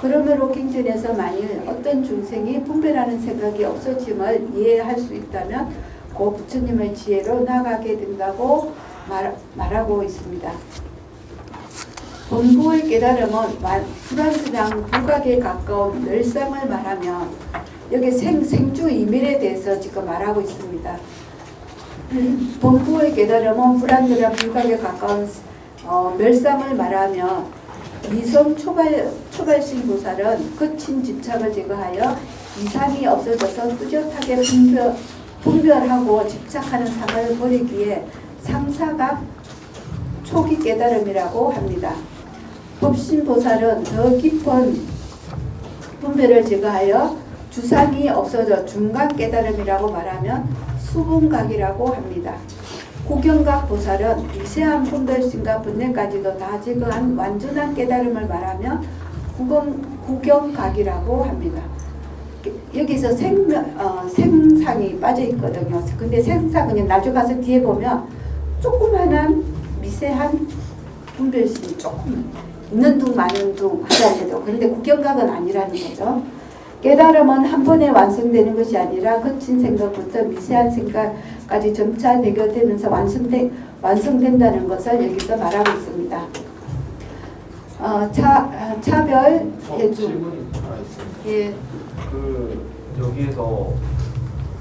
그러므로 경전에서 만일 어떤 중생이 분별하는 생각이 없어짐을 이해할 수 있다면 그 부처님의 지혜로 나가게 된다고 말하고 있습니다. 범부의 깨달음은 불완전한 불각에 가까운 멸상을 말하면 여기 생주 이밀에 대해서 지금 말하고 있습니다. 범부의 깨달음은 불완전한 불각에 가까운 멸상을 말하며 이성 초발신 보살은 거친 집착을 제거하여 이상이 없어져서 뚜렷하게 분별하고 집착하는 상을 버리기에 상사각 초기 깨달음이라고 합니다. 법신보살은 더 깊은 분별을 제거하여 주상이 없어져 중간 깨달음이라고 말하면 수분각이라고 합니다. 구경각 보살은 미세한 분별심과 분내까지도 다 제거한 완전한 깨달음을 말하며 구경각이라고 합니다. 여기서 생상이 빠져 있거든요. 근데 생상은 나중에 가서 뒤에 보면 조그만한 미세한 분별심이 조금 있는 둥 마는 둥 하더라도 그런데 구경각은 아니라는 거죠. 깨달음은 한 번에 완성되는 것이 아니라 거친 생각부터 미세한 생각까지 점차 대결되면서 완성된다는 것을 여기서 말하고 있습니다. 차별 해주. 질문이 하나 있습니다. 예. 여기에서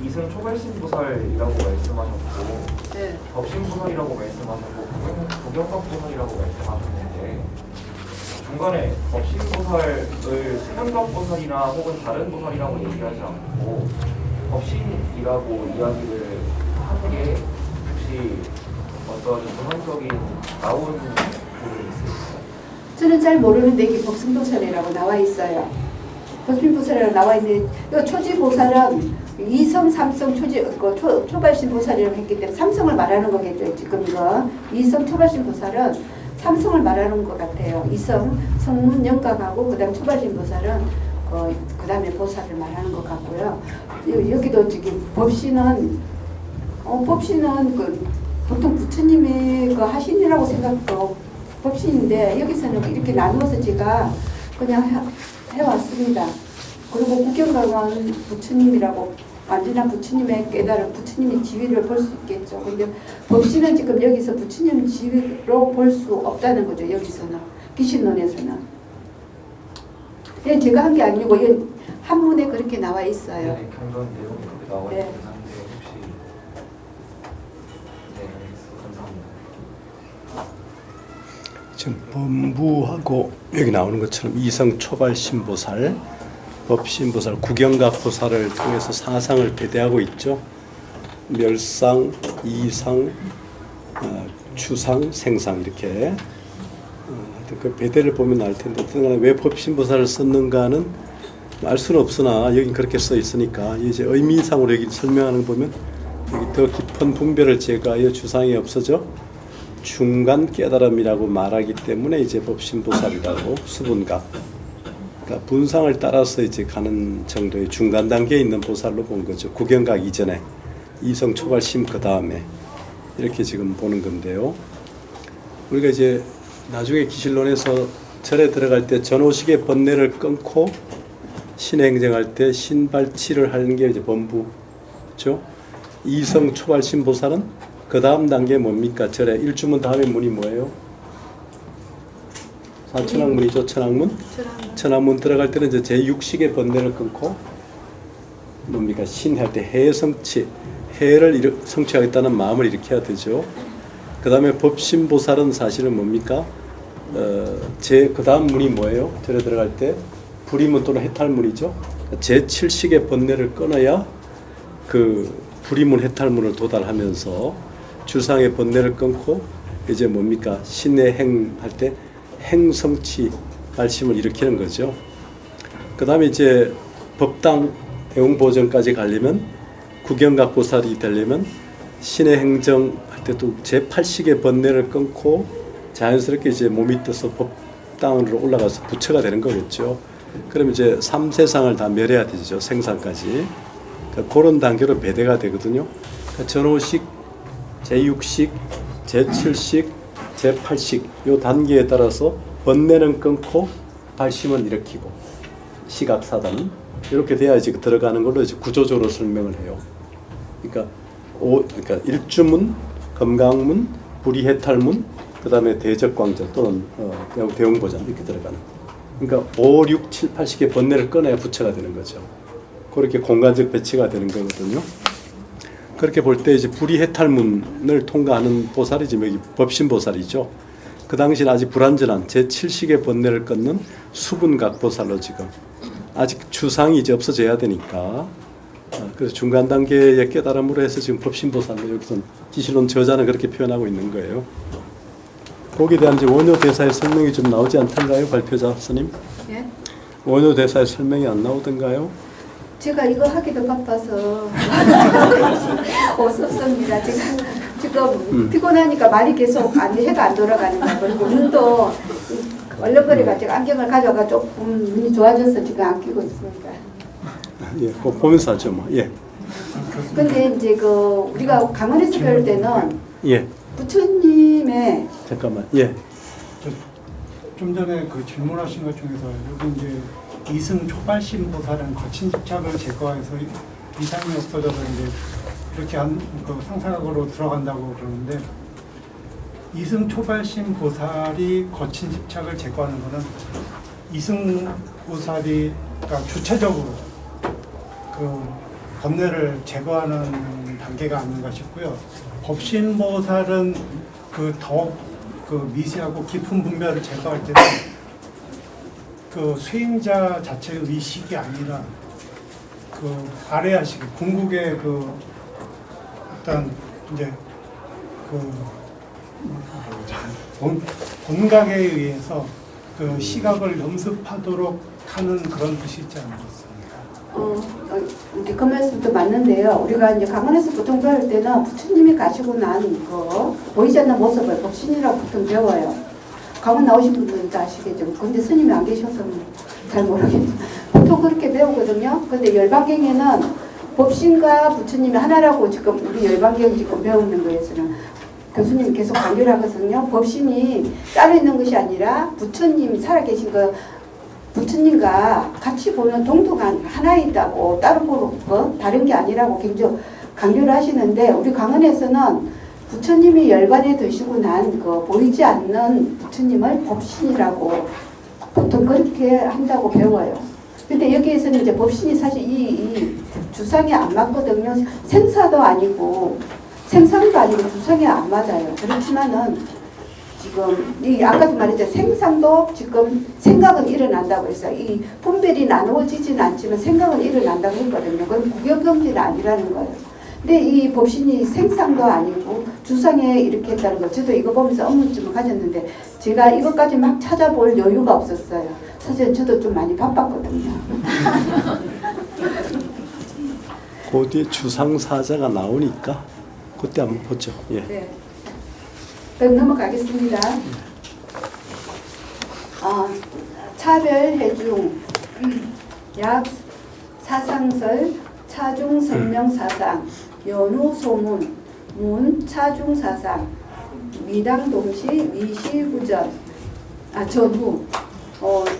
이승 초발신보살이라고 말씀하셨고 네. 법신보살이라고 말씀하셨고 구경각보살이라고 말씀하셨는데 중간에 법신보살을 수명각보살이나 혹은 다른 보살이라고 얘기하지 않고 법신이라고 이야기를 한 게 혹시 어떤 근원적인 나온 부분이 있을까요? 저는 잘 모르는데 이게 법승보살이라고 나와 있어요. 법신보살이라고 나와 있는데 이 초지보살은 이성, 삼성, 초발신보살이라고 했기 때문에 삼성을 말하는 거겠죠. 지금 이거 이성, 초발신보살은 삼성을 말하는 것 같아요. 이성, 성문 영각하고 그 다음 초발신보살은 그 다음에 보살을 말하는 것 같고요. 여기도 지금 법신은 보통 부처님이 하신이라고 생각도 법신인데 여기서는 이렇게 나누어서 제가 그냥 해왔습니다. 그리고 구경각은 부처님이라고 완전한 부처님의 깨달음, 부처님의 지위를 볼 수 있겠죠. 근데 법신은 지금 여기서 부처님 지위로 볼 수 없다는 거죠. 여기서는 기신론에서는. 예, 제가 한 게 아니고 한문에 그렇게 나와 있어요. 네, 경전 내용이 그렇게 나와 네. 있긴 한데 혹시 네, 감사합니다. 지금 범부하고 여기 나오는 것처럼 이성 초발신보살, 법신보살, 구경각보살을 통해서 사상을 배대하고 있죠. 멸상, 이상, 추상, 생상 이렇게 그 배대를 보면 알 텐데 어쨌든 왜 법신보살을 썼는가는 알 수는 없으나 여기 그렇게 써 있으니까 이제 의미상으로 여기 설명하는 거 보면 여기 더 깊은 분별을 제거하여 주상이 없어져 중간 깨달음이라고 말하기 때문에 이제 법신보살이라고 수분각, 그러니까 분상을 따라서 이제 가는 정도의 중간 단계에 있는 보살로 본 거죠. 구경각 이전에 이성 초발심 그 다음에 이렇게 지금 보는 건데요. 우리가 이제 나중에 기실론에서 절에 들어갈 때 전오식의 번뇌를 끊고 신행정할 때 신발치를 하는 게 이제 범부죠. 이성 초발심 보살은 그 다음 단계 뭡니까? 절에 일주문 다음에 문이 뭐예요? 사천왕문이죠. 천왕문. 천왕문 들어갈 때는 이제 제6식의 번뇌를 끊고 뭡니까? 신할 때 해성치, 해를 성취하겠다는 마음을 일으켜야 되죠. 그 다음에 법신보살은 사실은 뭡니까? 그 다음 문이 뭐예요? 절에 들어갈 때 불이문 또는 해탈문이죠. 제7식의 번뇌를 끊어야 그 불이문 해탈문을 도달하면서 주상의 번뇌를 끊고 이제 뭡니까? 신의 행할 때 행성치 발심을 일으키는 거죠. 그 다음에 이제 법당 대웅보전까지 가려면 구경각보살이 되려면 신의 행정할 때 또 제8식의 번뇌를 끊고 자연스럽게 이제 몸이 떠서 법당으로 올라가서 부처가 되는 거겠죠. 그럼 이제 3세상을 다 멸해야 되죠. 생상까지. 그러니까 그런 단계로 배대가 되거든요. 그러니까 전오식, 제6식, 제7식, 제8식 요 단계에 따라서 번뇌는 끊고 발심은 일으키고 시각사단 이렇게 돼야지 들어가는 걸로 이제 구조적으로 설명을 해요. 그러니까 일주문, 금강문, 불이해탈문, 그 다음에 대적광전 또는 대웅보전 이렇게 들어가는. 그러니까 5, 6, 7, 80개 번뇌를 꺼내야 부처가 되는 거죠. 그렇게 공간적 배치가 되는 거거든요. 그렇게 볼 때 이제 불이해탈문을 통과하는 보살이 지금 여기 법신보살이죠. 그 당시는 아직 불완전한 제7식의 번뇌를 끊는 수분각보살로 지금 아직 주상이 이제 없어져야 되니까 그래서 중간 단계의 깨달음으로 해서 지금 법신보살로 여기서 지시론 저자는 그렇게 표현하고 있는 거예요. 거기에 대한 이제 원효 대사의 설명이 좀 나오지 않던가요, 발표자 스님? 예? 원효 대사의 설명이 안 나오던가요? 제가 이거 하기도 바빠서 없었습니다. 지금 피곤하니까 말이 계속 해가 안 돌아가는 거 그리고 눈도 얼렁거려가지고 안경을 가져가 조금 눈이 좋아져서 지금 안 끼고 있습니다. 예, 그거 보면서 하죠, 뭐. 예. 근데 이제 그 우리가 강원에서 배울 때는 예. 부처님의 잠깐만. 예. 좀 전에 그 질문하신 것 중에서 여기 이제 이승 초발심 보살은 거친 집착을 제거해서 이상이 없어져서 이제 이렇게 그 상사각으로 들어간다고 그러는데 이승 초발심 보살이 거친 집착을 제거하는 것은 이승 보살이 그러니까 주체적으로 그 번뇌를 제거하는 단계가 아닌가 싶고요. 법신 보살은 그 더욱 그 미세하고 깊은 분별을 제거할 때는 그 수행자 자체의 의식이 아니라 그 아래아식 궁극의 그 어떤 이제 그 본각에 의해서 그 시각을 염습하도록 하는 그런 뜻이 있지 않겠습니까? 이제 그 말씀도 맞는데요. 우리가 이제 강원에서 보통 배울 때는 부처님이 가시고 난 거 보이지 않는 모습을 법신이라고 보통 배워요. 강원 나오신 분들은 다 아시겠죠. 근데 스님이 안 계셔서 잘 모르겠죠. 보통 그렇게 배우거든요. 근데 열반경에는 법신과 부처님이 하나라고 지금 우리 열반경 지금 배우는 거에서는 교수님이 계속 강조를 하거든요. 법신이 따로 있는 것이 아니라 부처님이 살아계신 거 부처님과 같이 보는 동도가 하나 있다고 따로 보는 거 다른 게 아니라고 굉장히 강조를 하시는데 우리 강원에서는 부처님이 열반에 드시고 난 그 보이지 않는 부처님을 법신이라고 보통 그렇게 한다고 배워요. 근데 여기에서는 이제 법신이 사실 이 주상에 안 맞거든요. 생사도 아니고 생상도 아니고 주상에 안 맞아요. 그렇지만은 지금 이 아까도 말했죠. 생상도 지금 생각은 일어난다고 해서 이 분별이 나누어지진 않지만 생각은 일어난다고 했거든요. 그럼 구경경지는 아니라는 거예요. 근데 이 법신이 생상도 아니고 주상에 이렇게 했다는 거 저도 이거 보면서 의문점을 가졌는데 제가 이것까지 막 찾아볼 여유가 없었어요. 사실 저도 좀 많이 바빴거든요. 그 뒤에 주상사자가 나오니까 그때 한번 보죠. 예. 네. 그럼 넘어가겠습니다. 차별해중 약 사상설 차중설명사상 연후소문 문 차중사상 미당동시 미시구전 전후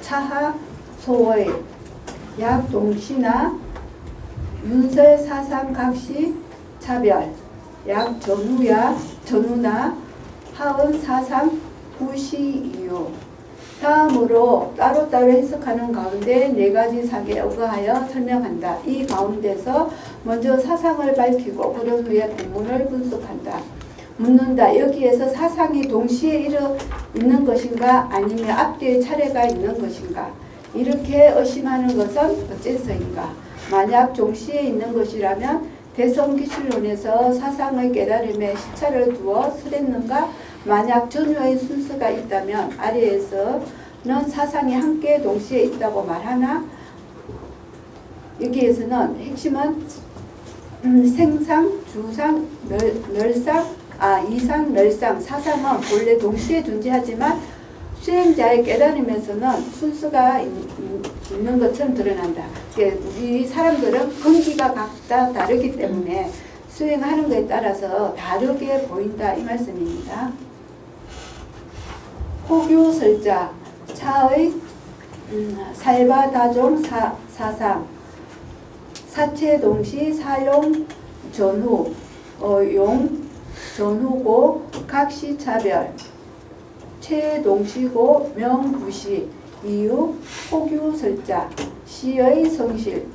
차하 소의 약동시나 윤설사상 각시 차별 약 전후나 하은사상 구시이유 다음으로 따로따로 해석하는 가운데 네 가지 사계에 의거하여 설명한다. 이 가운데서 먼저 사상을 밝히고 그런 후에 본문을 분석한다. 묻는다. 여기에서 사상이 동시에 있는 것인가 아니면 앞뒤에 차례가 있는 것인가 이렇게 의심하는 것은 어째서인가. 만약 동시에 있는 것이라면 대성기실론에서 사상의 깨달음에 시차를 두어 설했는가. 만약 전후의 순서가 있다면 아래에서는 사상이 함께 동시에 있다고 말하나 여기에서는 핵심은 생상, 주상, 멸상, 이상, 멸상, 사상은 본래 동시에 존재하지만 수행자의 깨달음에서는 순서가 있는 것처럼 드러난다. 우리 사람들은 근기가 각자 다르기 때문에 수행하는 것에 따라서 다르게 보인다 이 말씀입니다. 호규설자 차의 살바다종 사상 사체동시 사용 전후 용 전후고 각시차별 최동시고 명구시 이유 포규설자 시의 성실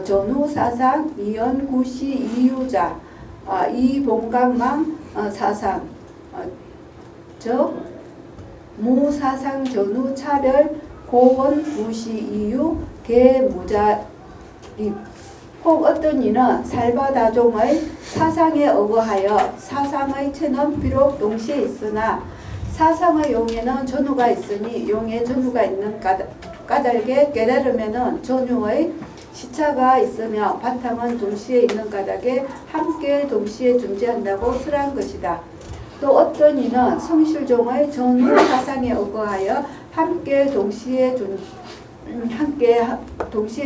전후사상 이연구시 이유자 이봉강망 사상 무사상 전후 차별 고원 구시 이유 개무자립 혹 어떤 이는 살바다종의 사상에 어거하여 사상의 체는 비록 동시에 있으나 사상의 용에는 전후가 있으니 용에 전후가 있는 까닭에 깨달으면은 전후의 시차가 있으며 바탕은 동시에 있는 까닭에 함께 동시에 존재한다고 설한 것이다. 또 어떤 이는 성실종의 전후 사상에 어거하여 함께 동시에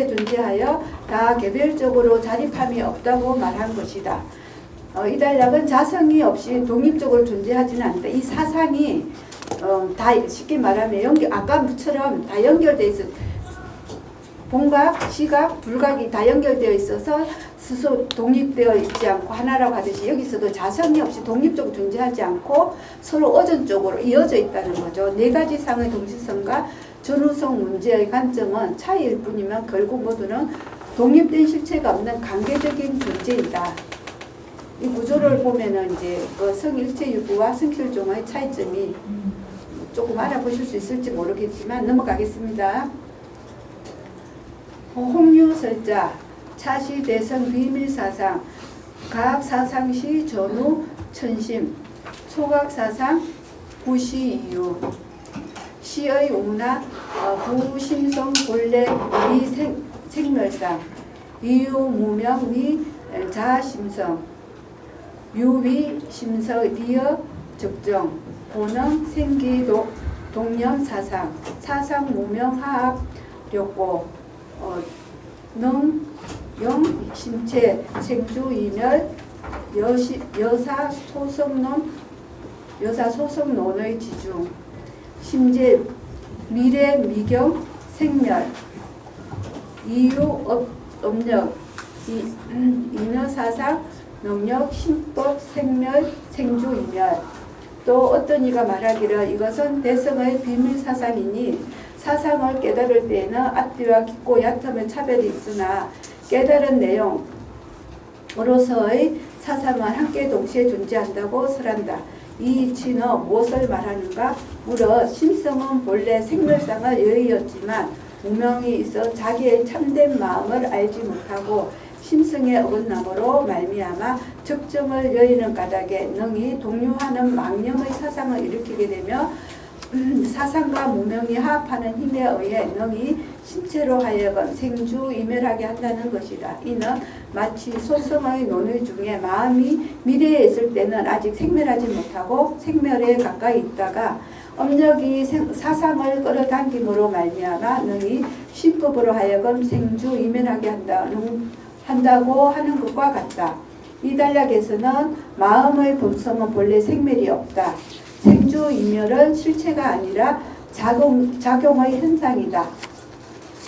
존재하여 다 개별적으로 자립함이 없다고 말한 것이다. 이 단락은 자성이 없이 독립적으로 존재하지는 않는다. 이 사상이 다 쉽게 말하면 아까처럼 다 연결되어 있어. 본각, 시각, 불각이 다 연결되어 있어서 스스로 독립되어 있지 않고 하나라고 하듯이 여기서도 자성이 없이 독립적으로 존재하지 않고 서로 의존적으로 이어져 있다는 거죠. 네 가지 상의 동시성과 전후성 문제의 관점은 차이일 뿐이면 결국 모두는 독립된 실체가 없는 관계적인 존재이다. 이 구조를 보면은 이제 그 성일체유구와 성실종의 차이점이 조금 알아보실 수 있을지 모르겠지만 넘어가겠습니다. 홍유설자 차시 대성 비밀사상 각사상시 전후 천심 소각사상 구시 이유 시의 우나 부심성 본래 미 생멸상 이유 무명 미 자심성 유위 심서 리어 적정 본능 생기도 동년 사상 사상 무명 하학 력고 능 영 심체 생주 이멸 여사 소성론의 지중 심재 미래 미경 생멸 이유 업력 인어사상 능력 신법 생멸 생주 이멸 또 어떤 이가 말하기를 이것은 대성의 비밀사상이니 사상을 깨달을 때에는 앞뒤와 깊고 얕음의 차별이 있으나 깨달은 내용으로서의 사상은 함께 동시에 존재한다고 설한다. 이 이치는 무엇을 말하는가? 물어 심성은 본래 생멸상을 여의었지만 무명이 있어 자기의 참된 마음을 알지 못하고 심성의 어긋남으로 말미암아 적정을 여의는 까닭에 능히 동요하는 망념의 사상을 일으키게 되며 사상과 무명이 화합하는 힘에 의해 능히 신체로 하여금 생주이멸하게 한다는 것이다. 이는 마치 소성의 논의 중에 마음이 미래에 있을 때는 아직 생멸하지 못하고 생멸에 가까이 있다가 업력이 사상을 끌어당김으로 말미암아 능히 신법으로 하여금 생주이멸하게 한다고 하는 것과 같다. 이 단락에서는 마음의 본성은 본래 생멸이 없다. 생주이멸은 실체가 아니라 작용의 현상이다.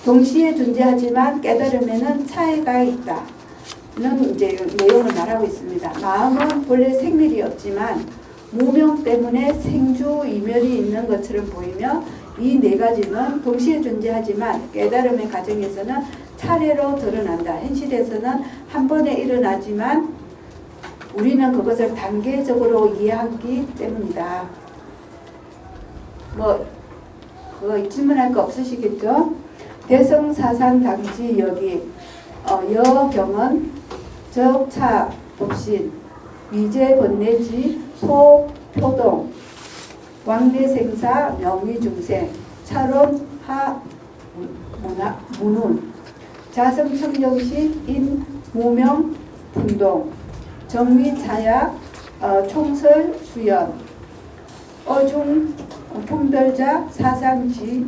동시에 존재하지만 깨달으면은 차이가 있다. 는 이제 내용을 말하고 있습니다. 마음은 본래 생멸이 없지만 무명 때문에 생주이멸이 있는 것처럼 보이며 이 네 가지는 동시에 존재하지만 깨달음의 과정에서는 차례로 드러난다. 현실에서는 한 번에 일어나지만 우리는 그것을 단계적으로 이해하기 때문이다. 그거 질문할 거 없으시겠죠? 대성사상 당지 여기 여경은 적차 법신 위제 번뇌지 소표동 왕래생사 명의중생 차론 하 문운 자성청정식 인 무명 분동 정위차약 총설 수연 어중 품별자 사상지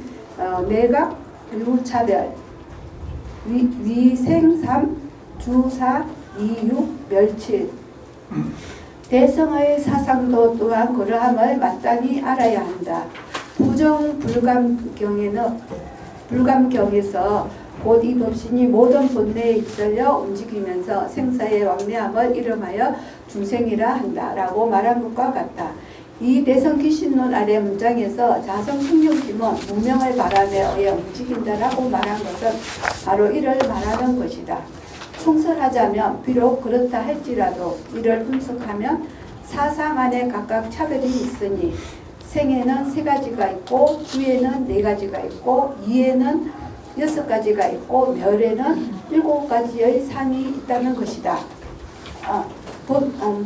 내각 유차별 위생삼 주사 이육 멸칠 대성의 사상도 또한 그러함을 마땅히 알아야 한다. 불감경에서 곧 이 법신이 모든 본내에 휩쓸려 움직이면서 생사의 왕래함을 이름하여 중생이라 한다 라고 말한 것과 같다. 이 대성 귀신론 아래 문장에서 자성 충용심은 무명의 바람에 의해 움직인다라고 말한 것은 바로 이를 말하는 것이다. 총설하자면 비록 그렇다 할지라도 이를 분석하면 사상 안에 각각 차별이 있으니 생에는 3가지가 있고 주에는 4가지가 있고 이에는 6가지가 있고 멸에는 7가지의 상이 있다는 것이다.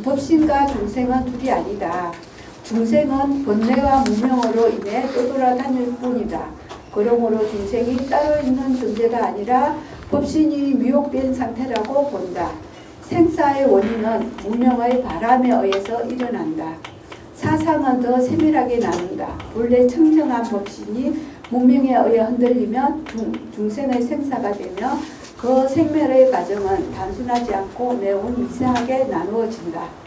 법신과 중생은 둘이 아니다. 중생은 번뇌와 무명으로 인해 떠돌아다닐 뿐이다. 그러므로 중생이 따로 있는 존재가 아니라 법신이 미혹된 상태라고 본다. 생사의 원인은 무명의 바람에 의해서 일어난다. 사상은 더 세밀하게 나눈다. 본래 청정한 법신이 무명에 의해 흔들리면 중생의 생사가 되며 그 생멸의 과정은 단순하지 않고 매우 미세하게 나누어진다.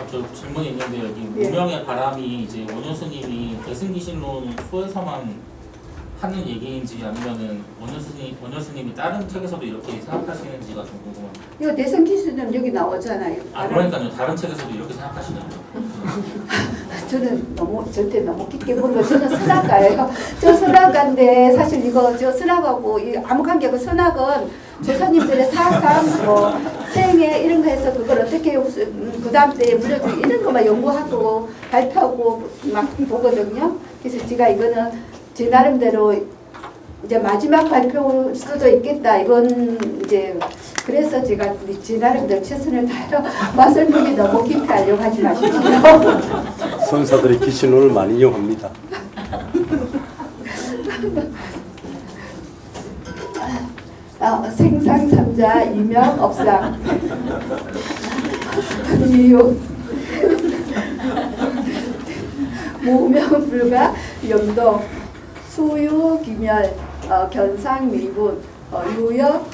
저 질문이 있는데 여기 예. 무명의 바람이 이제 원효스님이 대승기신론 소에서만 하는 얘기인지 아니면은 원효스님이 다른 책에서도 이렇게 생각하시는지가 좀 궁금합니다. 이거 대성 기수는 여기 나오잖아요. 그러니까요. 다른 책에서도 이렇게 생각하시는 거예요. 저는 절대 너무 깊게 모르고 저는 선악가예요. 저 선악가인데 사실 이거 저 선악하고 아무 관계 없고 선악은 조사님들의 사상 뭐 생애 이런 거 해서 그걸 어떻게 그 다음 때에 물려주고 이런 거만 연구하고 발표하고 막 보거든요. 그래서 제가 이거는 제 나름대로 이제 마지막 발표일 수도 있겠다. 이건 이제 그래서 제가 제 나름대로 최선을 다해서 말씀이 너무 깊이 하려고 하지 마십시오. 선사들이 귀신론을 많이 이용합니다. 생상삼자 이명 업상 이유 무명불가 염도 수유 기멸 견상 미분 유역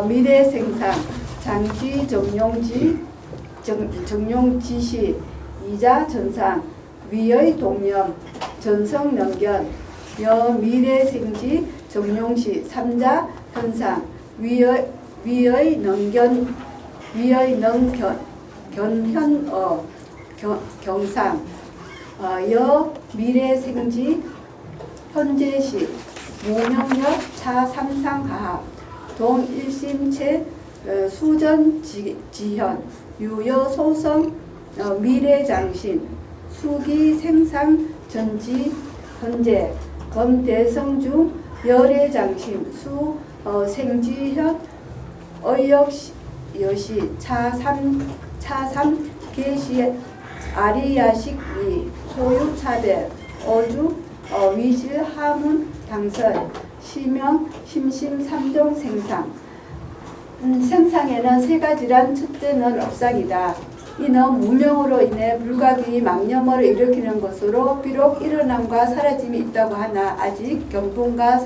미래생상 장지 정용지시 이자 전상 위의 동념 전성명견 여미래생지 정용시 삼자 현상 위의 능견 견현어 경상 여 미래생지 현재시 무명력 차삼상하합 동일심체 수전지현 유여소성 미래장신 수기생상 전지 현재 검대성중 열애장신 생지현 의역여시 차삼 계시 아리야식이 소유차별 어주 위실 하문 당설 시명 심심 3종 생상 생상에는 3가지란 첫째는 업상이다. 이는 무명으로 인해 불가기 망념을 일으키는 것으로 비록 일어남과 사라짐이 있다고 하나 아직 경분과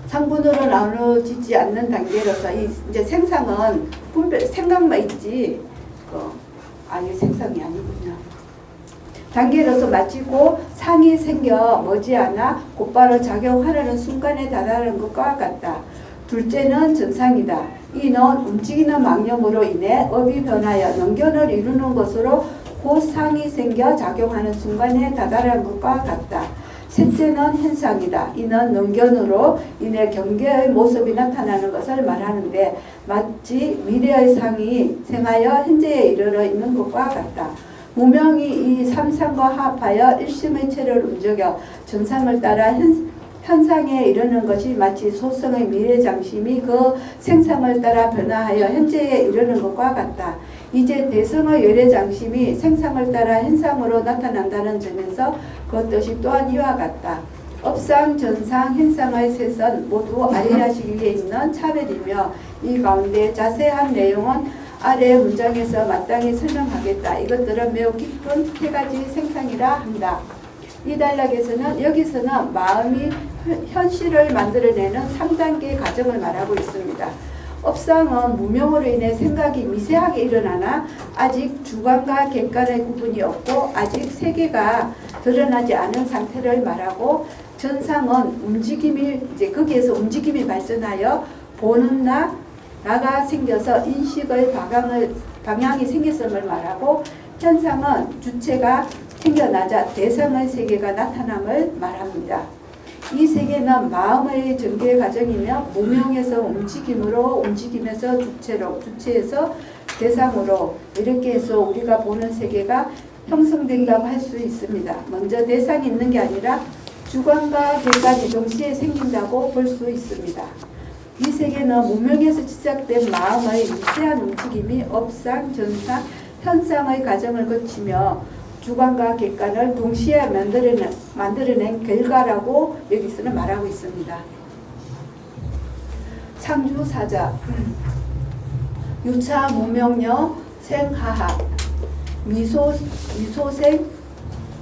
상분으로 나눠지지 않는 단계로서 이제 생상은 생각만 있지 아니 생상이 아니군요. 단계로서 마치고 상이 생겨 머지않아 곧바로 작용하려는 순간에 달하는 것과 같다. 둘째는 전상이다. 이는 움직이는 망념으로 인해 업이 변하여 능견을 이루는 것으로 곧 상이 생겨 작용하는 순간에 다다른 것과 같다. 셋째는 현상이다. 이는 능견으로 인해 경계의 모습이 나타나는 것을 말하는데 마치 미래의 상이 생하여 현재에 이르러 있는 것과 같다. 무명이 이 삼상과 합하여 일심의 체를 움직여 전상을 따라 현상에 이르는 것이 마치 소성의 미래장심이 그 생상을 따라 변화하여 현재에 이르는 것과 같다. 이제 대성의 열애장심이 생상을 따라 현상으로 나타난다는 점에서 그 뜻이 또한 이와 같다. 업상, 전상, 현상의 셋은 모두 아리야식 위에 있는 차별이며 이 가운데 자세한 내용은 아래 문장에서 마땅히 설명하겠다. 이것들은 매우 깊은 3가지 생상이라 한다. 이 단락에서는 여기서는 마음이 현실을 만들어내는 3단계 과정을 말하고 있습니다. 업상은 무명으로 인해 생각이 미세하게 일어나나 아직 주관과 객관의 구분이 없고 아직 세계가 드러나지 않은 상태를 말하고, 전상은 움직임이 이제 거기에서 움직임이 발생하여 보는 나가 생겨서 인식의 방향이 생겼음을 말하고 현상은 주체가 생겨나자 대상의 세계가 나타남을 말합니다. 이 세계는 마음의 전개 과정이며 무명에서 움직임으로 움직임에서 주체로 주체에서 대상으로 이렇게 해서 우리가 보는 세계가 형성된다고 할 수 있습니다. 먼저 대상이 있는 게 아니라 주관과 객관이 동시에 생긴다고 볼 수 있습니다. 이 세계는 무명에서 시작된 마음의 미세한 움직임이 업상, 전상, 현상의 과정을 거치며 주관과 객관을 동시에 만들어낸 결과라고 여기서는 말하고 있습니다. 상주사자 유차 무명여 생하하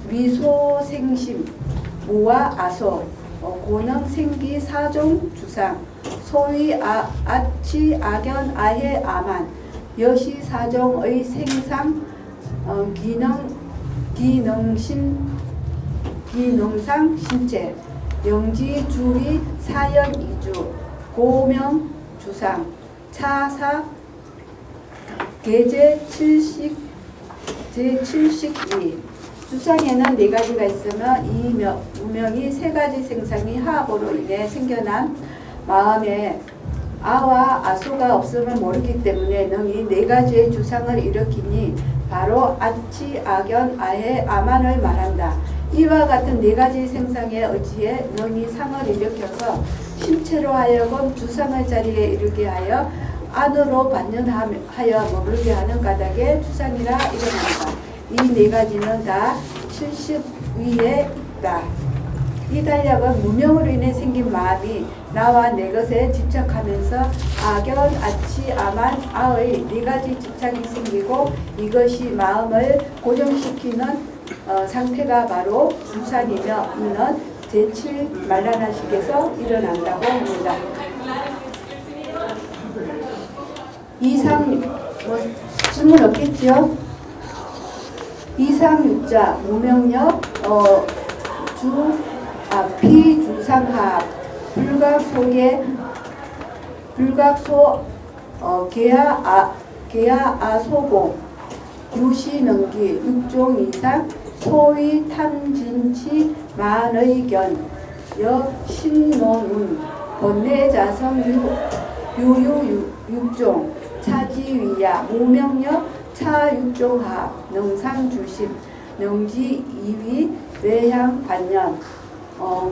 미소생심 무와 아소 고능 생기 사종 주상 소위 아치 악연 아해 아만 여시 사종의 생상 기능상 신체 영지 주의 사연 이주 고명 주상 차사 계제 제70위 주상에는 네 가지가 있으며 이 무명이 세 가지 생상이 화합으로 인해 생겨난 마음에 아와 아소가 없음을 모르기 때문에 능이 네 가지의 주상을 일으키니 바로 아치, 악연, 아해, 아만을 말한다. 이와 같은 네 가지 생상에 의지해 능이 상을 일으켜서 신체로 하여금 주상의 자리에 이르게 하여 안으로 반전하여 머물게 하는 까닭에 주상이라 일어난다. 이 네 가지는 다 70위에 있다. 이 달력은 무명으로 인해 생긴 마음이 나와 내 것에 집착하면서 악연, 아치, 아만, 아의 네 가지 집착이 생기고 이것이 마음을 고정시키는 상태가 바로 주상이며 이는 제7 말라나식에서 일어난다고 합니다. 이상 질문 없겠죠? 이상육자 무명력 피주상합 불각소 계야아소공 유시능기 육종 이상 소위 탐진치 만의견 여신노운 번뇌자성 유유육종 차지위야 무명력 차육종합 능상주심 능지 2위 외향 반년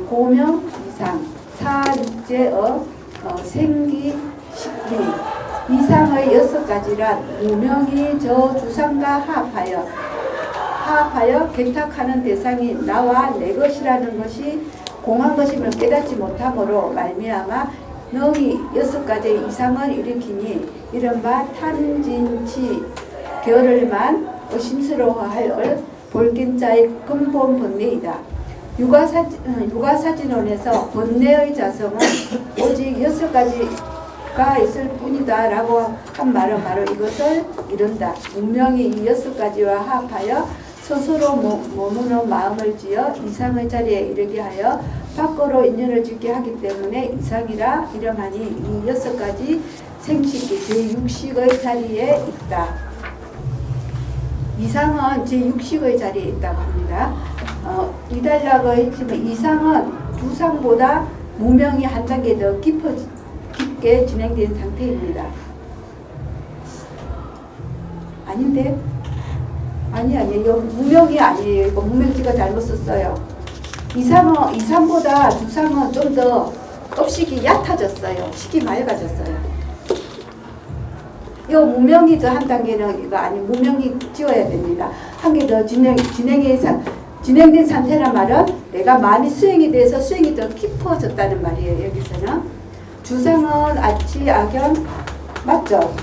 고명 이상 차육제어 생기 10위 이상의 6가지란 무명이 저 주상과 합하여 객탁하는 대상이 나와 내 것이라는 것이 공한 것임을 깨닫지 못함으로 말미암아 능이 6가지 이상을 일으키니 이른바 탐진치 결을만 의심스러워할 볼긴자의 근본 번뇌이다. 육아사진론에서 번뇌의 자성은 오직 6가지가 있을 뿐이다 라고 한 말은 바로 이것을 이룬다. 운명이 이 6가지와 합하여 스스로 머무는 마음을 지어 이상의 자리에 이르게 하여 밖으로 인연을 짓게 하기 때문에 이상이라 이름하니 이 6가지 생식이 제6식의 자리에 있다. 이상은 제6식의 자리에 있다고 합니다. 이달락의 핵심은 이상은 주상보다 무명이 한 단계 더 깊게 진행된 상태입니다. 아닌데? 아니에요. 무명이 아니에요. 이거 무명지가 잘못 썼어요. 이상보다 주상은 좀 더 업식이 얕아졌어요. 식이 맑아졌어요. 이 무명이 더 한 단계는 이거 아니 무명이 지워야 됩니다. 한 개 더 진행된 상태란 말은 내가 많이 수행이 돼서 수행이 더 깊어졌다는 말이에요. 여기서는 주상은 아치, 악연 맞죠?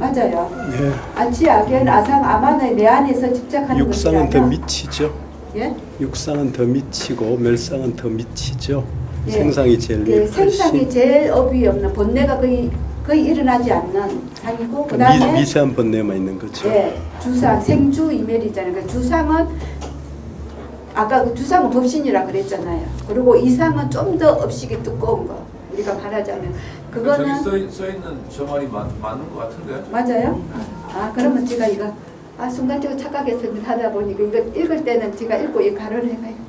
맞아요. 예. 아치, 악연, 아상, 아만의 내 안에서 집착하는 것이 아니라 육상은 더 미치죠. 예? 육상은 더 미치고 멸상은 더 미치죠. 예. 생상이 제일 그 생상이 제일 업이 없는 번뇌가 거의 일어나지 않는 상이고 그 다음에 미세한 번뇌만 있는 거죠. 예, 주상, 생주 이멸이잖아요. 그 주상은 아까 그 주상은 법신이라 그랬잖아요. 그리고 이상은 좀 더 업식이 두꺼운 거. 우리가 말하자면 그거는 저기 써 있는 저 말이 맞는 것 같은데. 맞아요? 아 그러면 제가 이거 순간적으로 착각했습니다. 하다 보니까 이거 읽을 때는 제가 읽고 이 가로를 해봐요.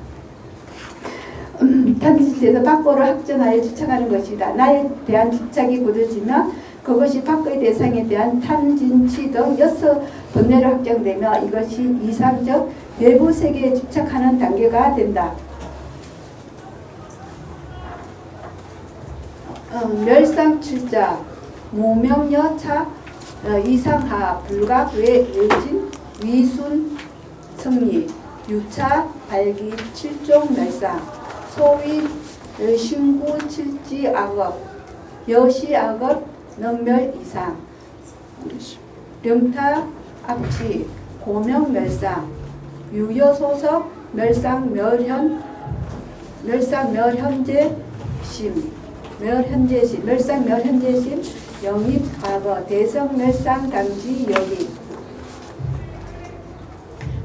당신께서 밖으로 확전하여 집착하는 것이다. 나에 대한 집착이 굳어지면 그것이 밖의 대상에 대한 탐진치 등 여섯 번뇌로 확정되며 이것이 이상적 외부 세계에 집착하는 단계가 된다. 멸상칠자, 무명여차, 이상하, 불각, 외진, 위순, 성리, 유차, 발기, 칠종, 멸상, 소위, 신구, 칠지, 악업, 여시, 악업, 능멸, 이상, 명타, 악취, 고명, 멸상, 유여소석, 멸상, 멸현, 멸상, 멸현재, 심, 멸현재심, 멸상, 멸현재심, 영입, 과거, 대성, 멸상, 당지, 여기.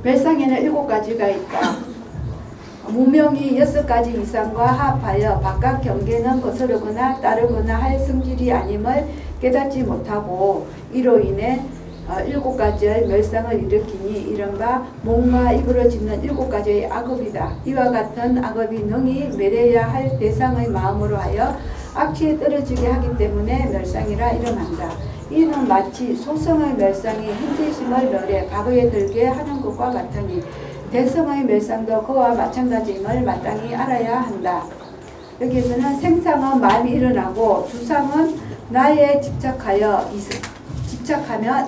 멸상에는 7가지가 있다. 무명이 6가지 이상과 합하여 바깥 경계는 거스르거나 따르거나 할 성질이 아님을 깨닫지 못하고 이로 인해 7가지의 멸상을 일으키니 이른바 몸과 입으로 짓는 7가지의 악업이다. 이와 같은 악업이 능히 멸해야 할 대상의 마음으로 하여 악취에 떨어지게 하기 때문에 멸상이라 이름한다. 이는 마치 소성의 멸상이 현재심을 멸해 과거에 들게 하는 것과 같으니 대성의 멸상도 그와 마찬가지임을 마땅히 알아야 한다. 여기에서는 생상은 마음이 일어나고 주상은 나에 집착하며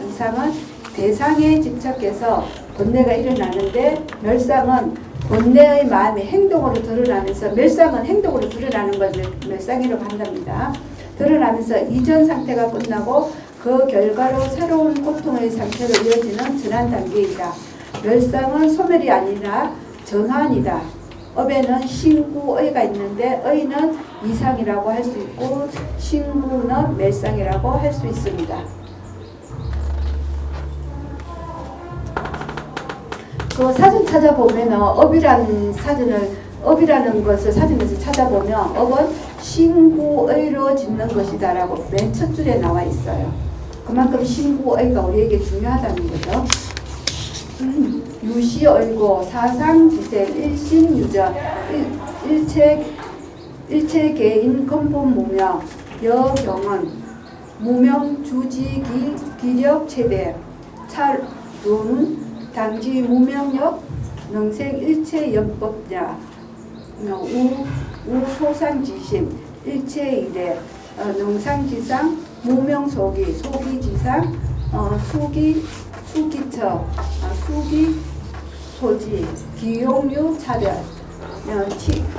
이상은 대상에 집착해서 번뇌가 일어나는데 멸상은 번뇌의 마음이 행동으로 드러나면서 멸상은 행동으로 드러나는 것을 멸상이라고 한답니다. 드러나면서 이전 상태가 끝나고 그 결과로 새로운 고통의 상태로 이어지는 전환 단계이다. 멸상은 소멸이 아니라 전환이다. 업에는 신구의가 있는데 의는 이상이라고 할 수 있고 신구는 멸상이라고 할 수 있습니다. 그 사진 찾아보면 업이라는 것을 사진에서 찾아보면 업은 신구의로 짓는 것이다라고 맨 첫 줄에 나와 있어요. 그만큼 신구의가 우리에게 중요하다는 거죠. 유시의고 사상지생 일신유전 일체개인 근본 무명 여경은 무명 주지기 기력 최대 찰룬 당지 무명력 능생 일체연법자 우소상지심 일체이래 능상지상 무명소기 소기지상 수기처 수기소지 기용류 차별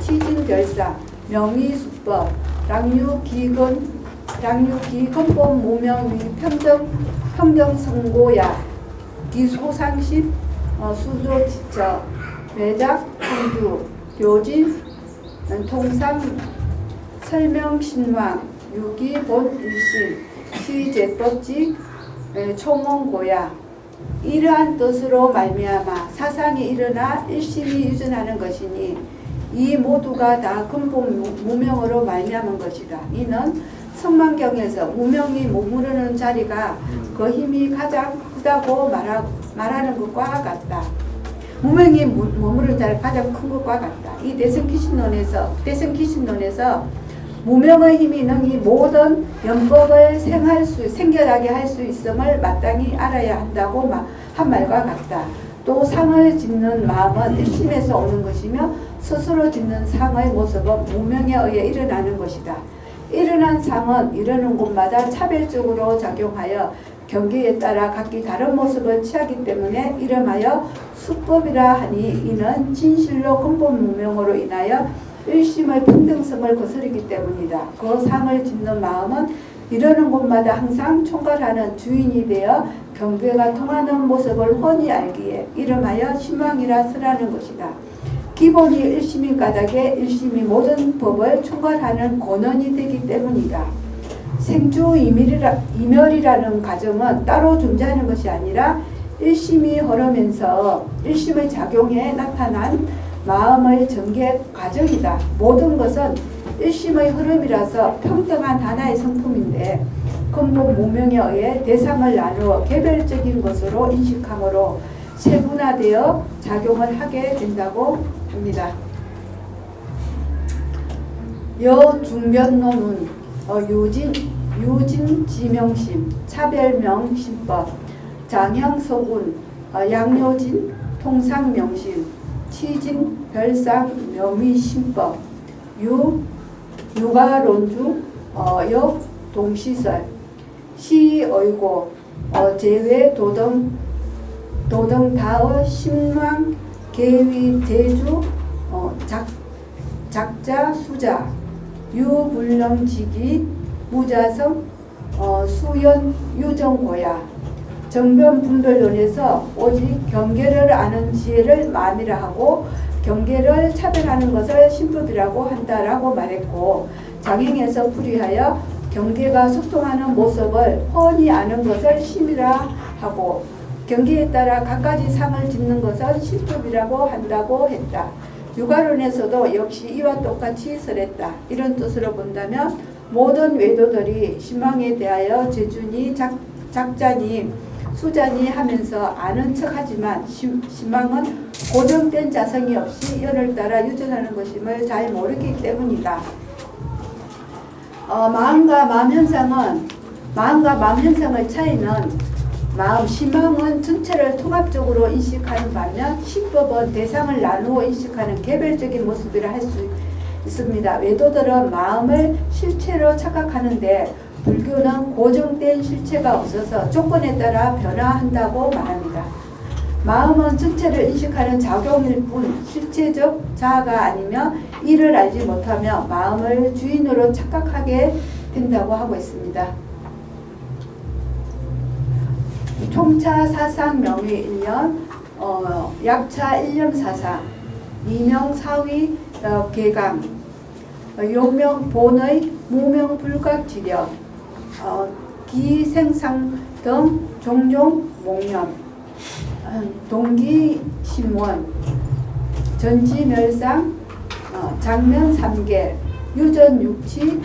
치진별사 명의수법 랑유기근본 무명위 평정성고야 기소상식 수조지처 매작 성주 교진 통상 설명신왕 유기본일심 시제법직 초몽고야 이러한 뜻으로 말미암아 사상이 일어나 일심이 유전하는 것이니 이 모두가 다 근본 무명으로 말미암은 것이다. 이는 성만경에서 무명이 머무르는 자리가 그 힘이 가장 크다고 말하는 것과 같다. 무명이 머무르는 자리가 가장 큰 것과 같다. 이 대승기신론에서 무명의 힘이 능히 모든 연법을 생겨나게 할 수 있음을 마땅히 알아야 한다고 한 말과 같다. 또 상을 짓는 마음은 일심에서 오는 것이며 스스로 짓는 상의 모습은 무명에 의해 일어나는 것이다. 일어난 상은 이르는 곳마다 차별적으로 작용하여 경계에 따라 각기 다른 모습을 취하기 때문에 이름하여 수법이라 하니 이는 진실로 근본 무명으로 인하여 일심의 평등성을 거스르기 때문이다. 그 상을 짓는 마음은 이러는 곳마다 항상 총괄하는 주인이 되어 경계가 통하는 모습을 훤히 알기에 이름하여 신망이라 쓰라는 것이다. 기본이 일심인 까닭에 일심이 모든 법을 총괄하는 권원이 되기 때문이다. 생주이멸이라는 과정은 따로 존재하는 것이 아니라 일심이 흐르면서 일심의 작용에 나타난 마음의 전개 과정이다. 모든 것은 일심의 흐름이라서 평등한 하나의 성품인데 근본 무명에 의해 대상을 나누어 개별적인 것으로 인식하므로 세분화되어 작용을 하게 된다고 봅니다. 여중변론은 유진지명심, 차별명심법, 장형서운, 양요진, 통상명심, 치진별상, 묘미심법, 유가론중, 역동시설, 시의고, 제외 도등다의 심왕, 계위, 제주, 작자, 수자, 유불령지기, 무자성, 수연, 유정고야. 정변분별론에서 오직 경계를 아는 지혜를 마음이라 하고 경계를 차별하는 것을 신법이라고 한다라고 말했고, 장행에서 풀이하여 경계가 속성하는 모습을 훤히 아는 것을 심이라 하고 경계에 따라 갖가지 상을 짓는 것을 신법이라고 한다고 했다. 유가론에서도 역시 이와 똑같이 설했다. 이런 뜻으로 본다면 모든 외도들이 신망에 대하여 제주니 작자니 수자니 하면서 아는 척하지만 신망은 고정된 자성이 없이 연을 따라 유전하는 것임을 잘 모르기 때문이다. 마음과 마음 현상의 차이는 신망은 전체를 통합적으로 인식하는 반면 신법은 대상을 나누어 인식하는 개별적인 모습이라 할 수 있습니다. 외도들은 마음을 실체로 착각하는데 불교는 고정된 실체가 없어서 조건에 따라 변화한다고 말합니다. 마음은 전체를 인식하는 작용일 뿐 실체적 자아가 아니며 이를 알지 못하며 마음을 주인으로 착각하게 된다고 하고 있습니다. 총차 사상 명의 1년, 약차 1년 사상, 이명 사위 개강, 요명 본의 무명 불각지력, 기생상 등 종종 목련, 동기신원, 전지멸상, 장면 3개, 유전 6치,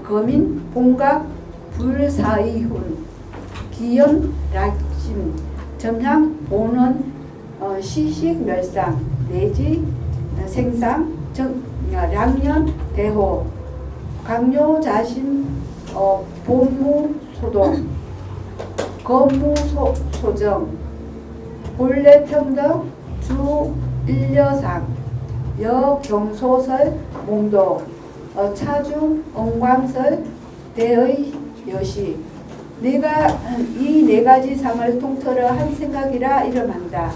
거민 봉각 불사이훈, 기연 락심, 점향 본원, 시식멸상, 내지 생상, 량년 대호, 강요자심, 본무소동, 건무소정, 본래평등, 주일려상, 여경소설, 몽도, 차중, 엉광설, 대의 여시. 이 네 가지 상을 통틀어 한 생각이라 이름한다.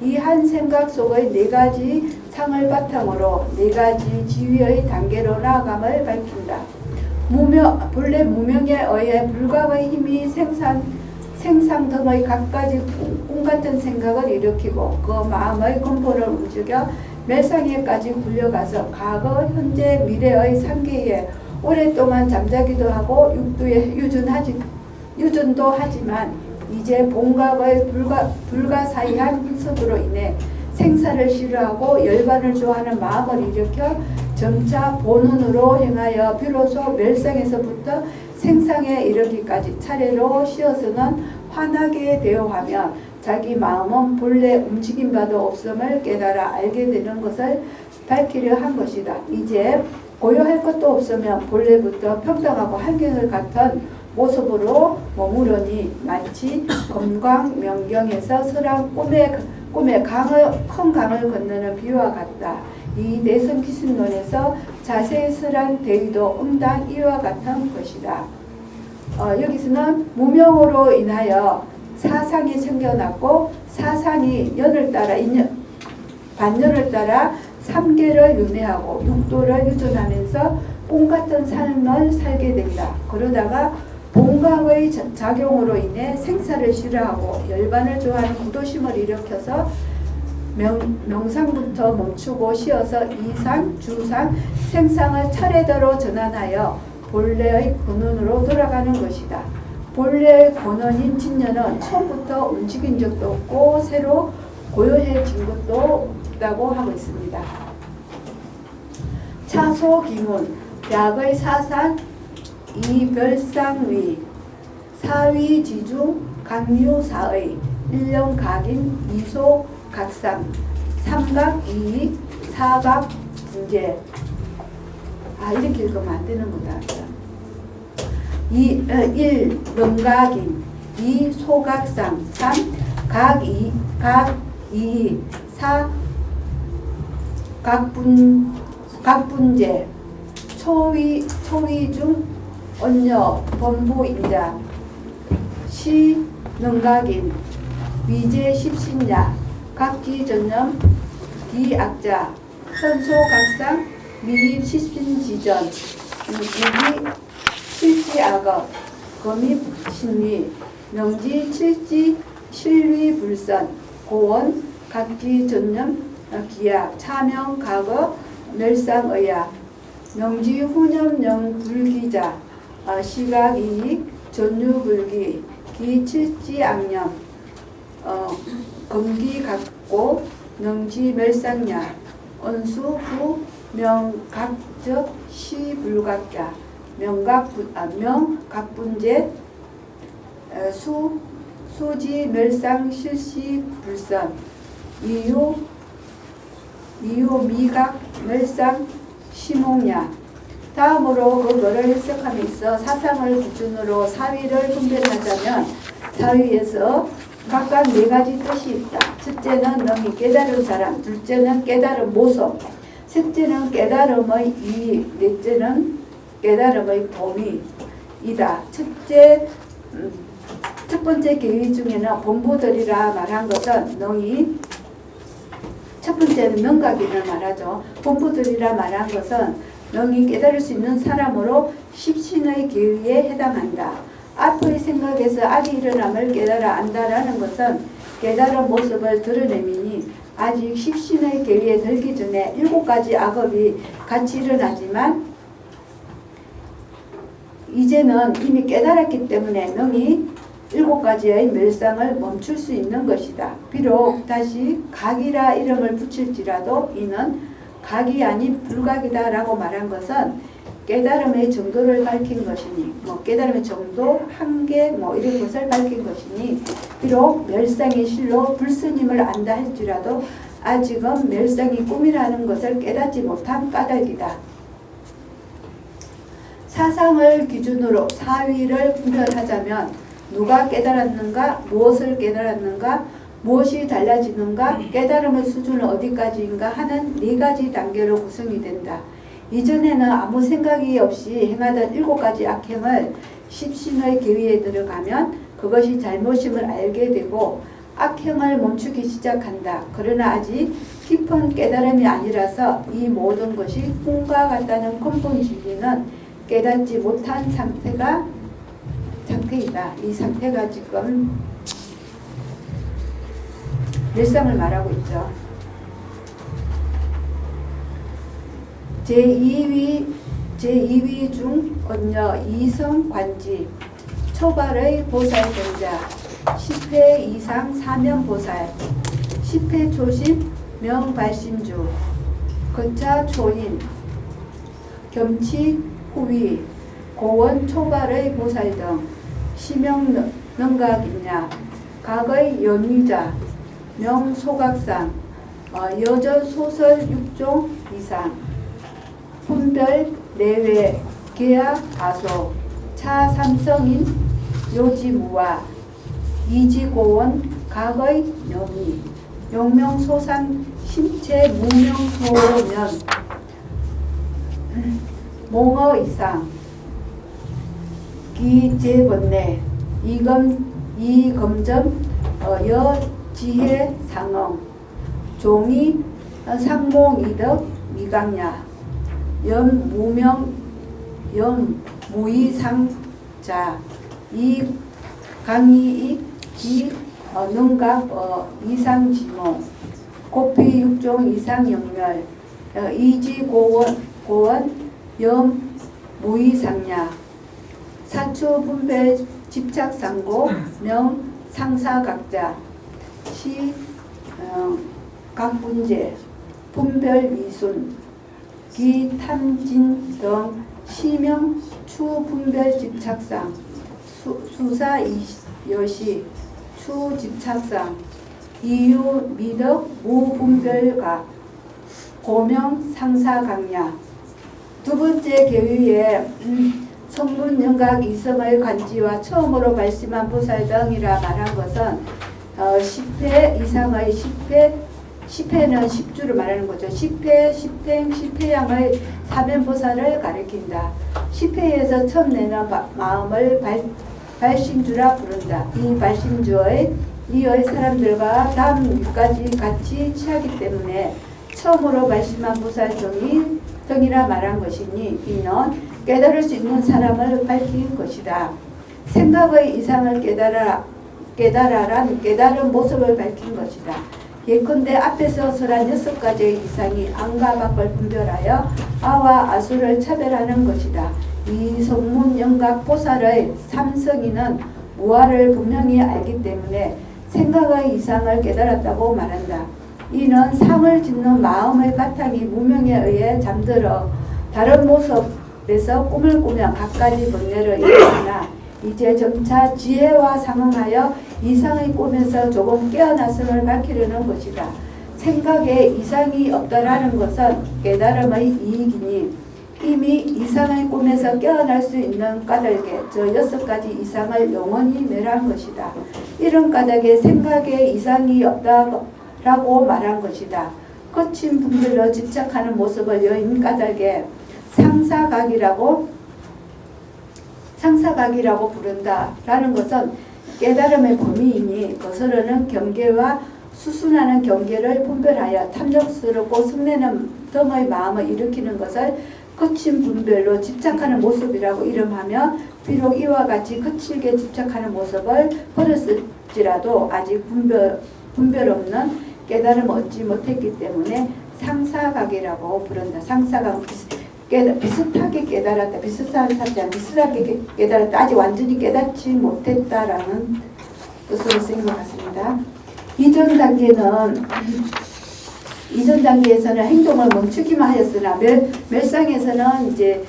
이 한 생각 속의 네 가지 상을 바탕으로 네 가지 지위의 단계로 나아감을 밝힌다. 본래 무명에 의해 불각의 힘이 생상 등의 각가지 꿈같은 생각을 일으키고 그 마음의 근본을 움직여 멸상에까지 굴려가서 과거, 현재, 미래의 상계에 오랫동안 잠자기도 하고 육두에 유전도 하지만 이제 본각의 불가사의한 힘습으로 인해 생사를 싫어하고 열반을 좋아하는 마음을 일으켜 점차 본운으로 행하여 비로소 멸상에서부터 생상에 이르기까지 차례로 쉬어서는 환하게 되어하면 자기 마음은 본래 움직임 바도 없음을 깨달아 알게 되는 것을 밝히려 한 것이다. 이제 고요할 것도 없으면 본래부터 평등하고 한결 같은 모습으로 머무르니 마치 검광명경에서 설한 꿈에 큰 강을 건너는 비유와 같다. 이 내성기신론에서 자세히 설한 대위도 응당 이와 같은 것이다. 여기서는 무명으로 인하여 사상이 생겨났고 사상이 반년을 따라 삼계를 윤회하고 육도를 유존하면서 꿈같은 삶을 살게 된다. 그러다가 본각의 작용으로 인해 생사를 싫어하고 열반을 좋아하는 구도심을 일으켜서 명상부터 멈추고 쉬어서 이상, 주상, 생상을 차례대로 전환하여 본래의 근원으로 돌아가는 것이다. 본래의 근원인 진년은 처음부터 움직인 적도 없고 새로 고요해진 것도 없다고 하고 있습니다. 차소기문 약의 사산 이별상위 사위지중 강유사의 일령각인 이소각상 삼각이익 사각분재. 이렇게 읽으면 안 되는 거다. 일 명각인 이 소각상 삼 각이 사 각분재 초위중 언여 범부인자 시 능각인 위제 십신야 각기전념 기악자 선소각상 미입 십신지전 무기 칠지악업 거미신위 명지 칠지 실위불선 고원 각기전념 기약 차명 과거 멸상의약 명지 후념령 불기자 시각이익 전유불기 기칠지악념 검기각고 명지 멸상야 언수부 명각적 시불각자 명각분재 수지 멸상 실시 불선 이유 미각 멸상 시몽야. 다음으로 그거를 해석하면서 사상을 기준으로 사위를 분별하자면 사위에서 각각 네 가지 뜻이 있다. 첫째는 능히 깨달은 사람, 둘째는 깨달은 모습, 셋째는 깨달음의 이익, 넷째는 깨달음의 범위이다. 첫 번째 계위 중에는 본부들이라 말한 것은 능히 첫 번째는 명각인을 말하죠. 본부들이라 말한 것은 능히 깨달을 수 있는 사람으로 십신의 계위에 해당한다. 앞의 생각에서 악이 일어남을 깨달아 안다라는 것은 깨달은 모습을 드러내미니 아직 십신의 계위에 들기 전에 7가지 악업이 같이 일어나지만 이제는 이미 깨달았기 때문에 능히 7가지의 멸상을 멈출 수 있는 것이다. 비록 다시 각이라 이름을 붙일지라도 이는 각이 아닌 불각이다 라고 말한 것은 깨달음의 정도를 밝힌 것이니 깨달음의 정도, 한계 이런 것을 밝힌 것이니 비록 멸상의 실로 불스님을 안다 할지라도 아직은 멸상이 꿈이라는 것을 깨닫지 못한 까닭이다. 사상을 기준으로 사위를 분별하자면 누가 깨달았는가, 무엇을 깨달았는가, 무엇이 달라지는가, 깨달음의 수준은 어디까지인가 하는 4가지 단계로 구성이 된다. 이전에는 아무 생각이 없이 행하던 7가지 악행을 십신의 계위에 들어가면 그것이 잘못임을 알게 되고 악행을 멈추기 시작한다. 그러나 아직 깊은 깨달음이 아니라서 이 모든 것이 꿈과 같다는 근본 진리는 깨닫지 못한 상태이다. 이 상태가 지금 멸상을 말하고 있죠. 제2위 중 언여 이성 관지 초발의 보살견자 10회 이상 사면보살 10회 초심 명발심주 거차 초인 겸치 후위 고원 초발의 보살 등 시명 명각이냐 각의 연위자 명소각상 여전 소설 6종 이상 분별 내외 계약 가소 차 삼성인 요지무와 이지고원 각의 연위 용명소상 신체 무명소면 몽어 이상 기재번내 이검점 여지혜 상엄 종이 상몽이덕 미강야 무이상자 이강이익 능각 이상지모 고피 6종 이상영멸 이지고원 무이상야 사초분배 집착상고 명상사각자 시 각분재 분별위순 기, 탐진 등 시명, 추, 분별 집착상, 수사, 여시, 추, 집착상, 이유, 미덕, 무분별각, 고명, 상사강야. 두 번째 계위에 성문, 영각, 이성의 관지와 처음으로 말씀한 보살 등이라 말한 것은 10회 이상의 10회는 10주를 말하는 거죠. 10회, 10행, 10회양의 사면보살을 가리킨다. 10회에서 처음 내는 마음을 발심주라 부른다. 이 발심주의 이의 사람들과 다음 위까지 같이 취하기 때문에 처음으로 말씀한 보살 등이라 말한 것이니 이는 깨달을 수 있는 사람을 밝힌 것이다. 생각의 이상을 깨달아란 깨달은 모습을 밝힌 것이다. 예컨대 앞에서 설한 6가지의 이상이 안과 밖을 분별하여 아와 아수를 차별하는 것이다. 이 성문 영각 보살의 삼성이는 무아를 분명히 알기 때문에 생각의 이상을 깨달았다고 말한다. 이는 상을 짓는 마음의 바탕이 무명에 의해 잠들어 다른 모습에서 꿈을 꾸며 갖가지 번뇌를 일으키나 이제 점차 지혜와 상응하여 이상의 꿈에서 조금 깨어났음을 밝히려는 것이다. 생각에 이상이 없다라는 것은 깨달음의 이익이니 이미 이상의 꿈에서 깨어날 수 있는 까닭에 저 6가지 이상을 영원히 멸한 것이다. 이런 까닭에 생각에 이상이 없다라고 말한 것이다. 거친 분별로 집착하는 모습을 여인 까닭에 상사각이라고 부른다라는 것은 깨달음의 범위이니 거스르는 경계와 수순하는 경계를 분별하여 탐욕스럽고 성내는 등의 마음을 일으키는 것을 거친 분별로 집착하는 모습이라고 이름하며 비록 이와 같이 거칠게 집착하는 모습을 버렸을지라도 아직 분별 없는 깨달음을 얻지 못했기 때문에 상사각이라고 부른다. 상사각 비슷하게 깨달았다. 비슷하게 깨달았다. 아직 완전히 깨닫지 못했다라는 뜻으로 쓰인 것 같습니다. 이전 단계에서는 행동을 멈추기만 하였으나 멸상에서는 이제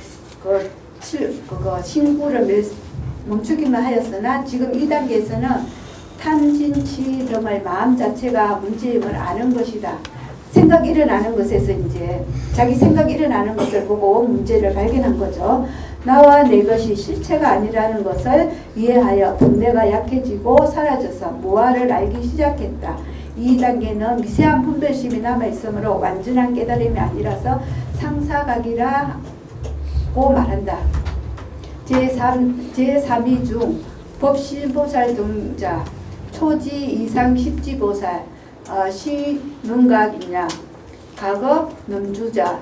신구를 멈추기만 하였으나 지금 이 단계에서는 탐진치 등의 마음 자체가 문제임을 아는 것이다. 생각이 일어나는 것에서 이제 자기 생각이 일어나는 것을 보고 문제를 발견한 거죠. 나와 내 것이 실체가 아니라는 것을 이해하여 분내가 약해지고 사라져서 무아를 알기 시작했다. 이 단계는 미세한 분별심이 남아있으므로 완전한 깨달음이 아니라서 상사각이라고 말한다. 제3위 중 법신보살 등자, 초지 이상 십지보살, 시능각이냐, 가거 넘주자,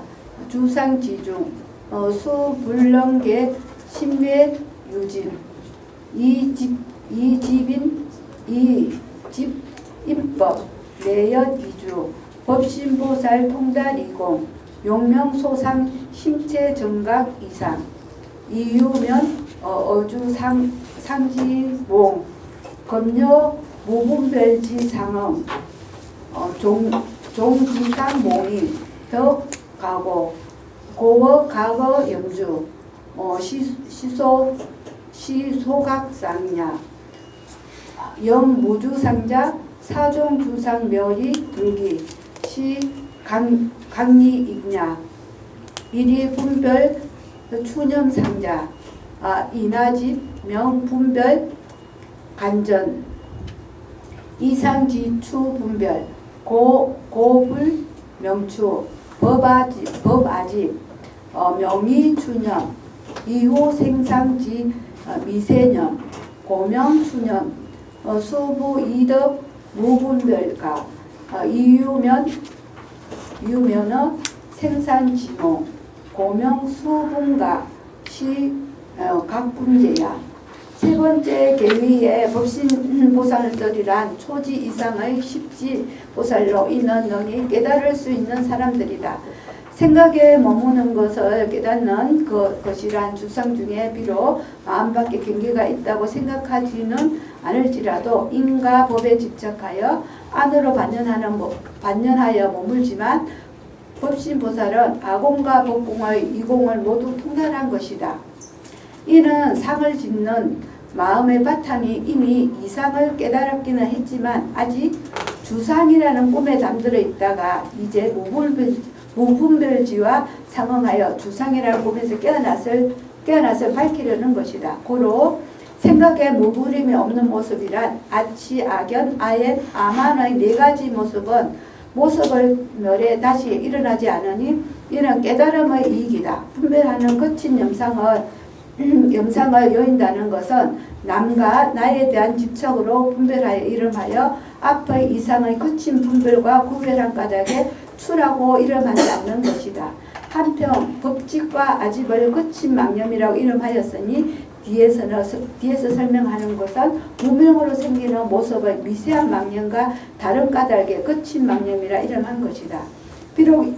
주상지중, 수불렁계, 신묘유진, 이집인법, 내연이주, 법신보살 통달이공, 용명소상 심체정각 이상, 이유면 어주상지몽, 검려 무분별지상음, 종지상몽이, 덕가고, 고어가거 영주, 시소각상야, 영무주상자, 사종주상묘리 불기, 강리익냐, 일이분별 추념상자, 이나집 명분별 간전, 이상지추분별, 고불 명추, 법아집, 명의추념, 이호생상지 미세념, 고명추념, 수부이덕 무분별가, 이유면의 생산지모, 고명수분가, 각분제야. 세 번째 계위의 법신보살들이란 초지 이상의 십지보살로 있는 능히 깨달을 수 있는 사람들이다. 생각에 머무는 것을 깨닫는 것이란 주상 중에 비록 마음밖에 경계가 있다고 생각하지는 않을지라도 인과 법에 집착하여 안으로 반연하여 머물지만 법신보살은 아공과 법공의 이공을 모두 통달한 것이다. 이는 상을 짓는 마음의 바탕이 이미 이상을 깨달았기는 했지만 아직 주상이라는 꿈에 잠들어 있다가 이제 무분별지와 상응하여 주상이라는 꿈에서 깨어났을 밝히려는 것이다. 고로 생각에 무부림이 없는 모습이란 아치, 악연, 아엔, 아만의 네 가지 모습을 멸해 다시 일어나지 않으니 이는 깨달음의 이익이다. 분별하는 거친 영상을 여인다는 것은 남과 나에 대한 집착으로 분별하여 이름하여 앞의 이상의 거친 분별과 구별한 까닭에 출하고 이름하지 않는 것이다. 한편 법칙과 아집을 거친 망념이라고 이름하였으니 뒤에서 설명하는 것은 무명으로 생기는 모습의 미세한 망념과 다른 까닭의 거친 망념이라 이름한 것이다. 비록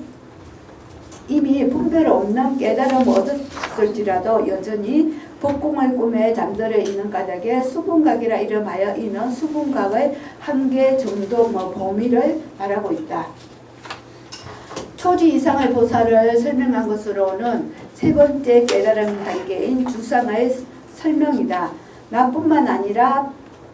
이미 분별 없는 깨달음을 얻었을지라도 여전히 법공의 꿈에 잠들어 있는 까닭에 수분각이라 이름하여 이는 수분각의 한계 정도 범위를 말하고 있다. 초지 이상의 보살을 설명한 것으로는 세 번째 깨달음 단계인 주상의 설명이다. 나뿐만 아니라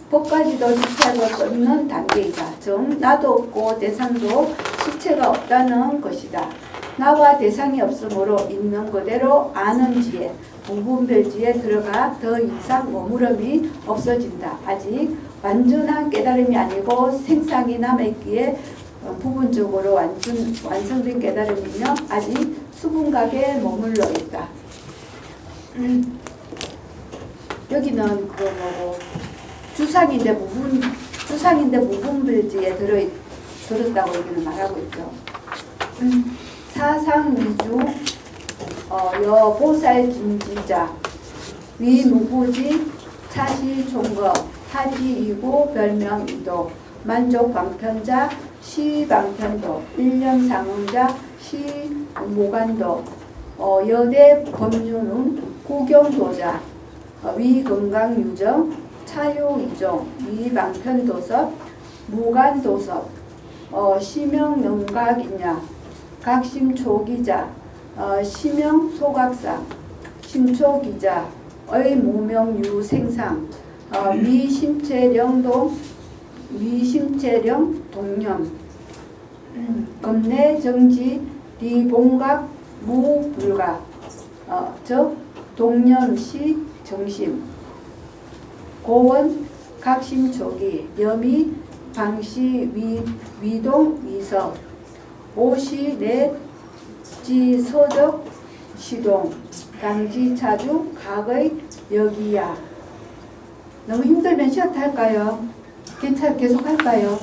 법까지도 실체가 없는 단계이다. 즉 나도 없고 대상도 실체가 없다는 것이다. 나와 대상이 없으므로 있는 그대로 아는 지혜, 무분별지에 들어가 더 이상 머무름이 없어진다. 아직 완전한 깨달음이 아니고 생상이 남아있기에 부분적으로 완성된 깨달음이며 아직 수분각에 머물러 있다. 여기는 그 뭐고 주상인데 무분별지에 들었다고 여기는 말하고 있죠. 사상위주 여보살 진지자 위무부지 차시총거 타지이고 별명이도 만족방편자 시방편도 일념상응자 시모간도 여대 법륜은 구경도자 위건강유정 차요이종 위방편도섭 무간도섭 시명영각이냐 각심초기자 시명소각상 심초기자의 무명유생상 미심체령 동념 검내정지 리봉각 무불각 즉 동념시 정심 고원 각심초기 여미 방시 위동 위석 오시 내지 서적 시동 당지 차주 각의 여기야. 너무 힘들면 쉬었다 할까요? 계속 할까요?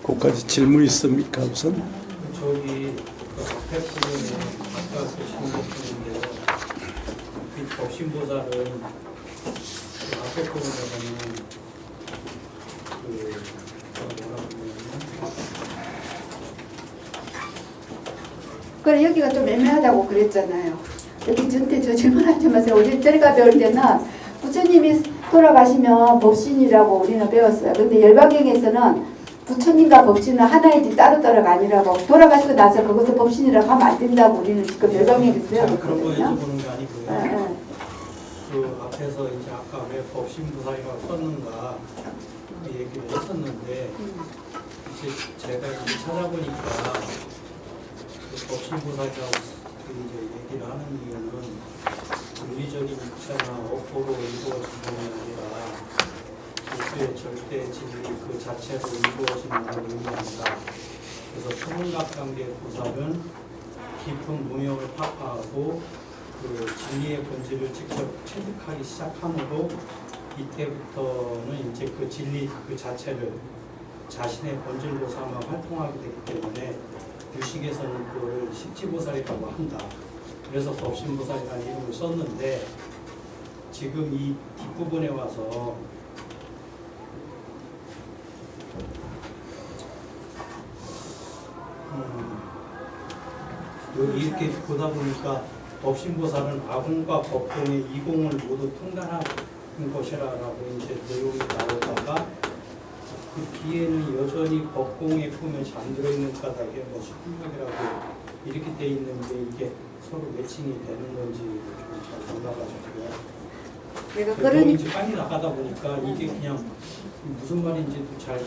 그까지 질문 있습니까 우선? 저기 그 앞에 부분에 아까 보신 것 중인데요. 이 법신보살은 그 앞에 부분에서는 그래 여기가 좀 애매하다고 그랬잖아요. 여기 전태 저 질문하지 마세요. 우리 저희가 배울 때는 부처님이 돌아가시면 법신이라고 우리는 배웠어요. 근데 열반경에서는 부처님과 법신은 하나이지 따로따로가 아니라고 돌아가시고 나서 그것도 법신이라고 하면 안 된다고 우리는 지금 열반경에서 그런 거 배웠거든요. 여쭤보는 게 아니고요. 그 앞에서 이제 아까 왜 법신보살이라고 썼는가 그 얘기를 했었는데 이제 제가 이제 찾아보니까 그 법신보살이라고 이제 얘기를 하는 이유는 물리적인 육체나 업보로 이루어지는 게 아니라 우주의 절대 진리 그 자체로 이루어지는 걸 의미한다. 그래서 초문각단계 보살은 깊은 무명을 파파하고 그 진리의 본질을 직접 체득하기 시작하므로 이때부터는 이제 그 진리 그 자체를 자신의 본질로 삼아 활동하게 되기 때문에 유식에서는 그걸 십지보살이라고 한다. 그래서 법신보살이라는 이름을 썼는데 지금 이 뒷부분에 와서 여기 이렇게 보다 보니까 법신보살은 아공과 법공의 이공을 모두 통달하는 것이라고 이제 내용이 나오다가 그 뒤에는 여전히 법공에 보면 잠들어 있는 까닭에 뭐 수분력이라고 이렇게 돼 있는데 이게 서로 매칭이 되는 건지 잘 몰라가지고요. 내가 그런 이제 빨리 나가다 보니까 이게 그냥 무슨 말인지도 잘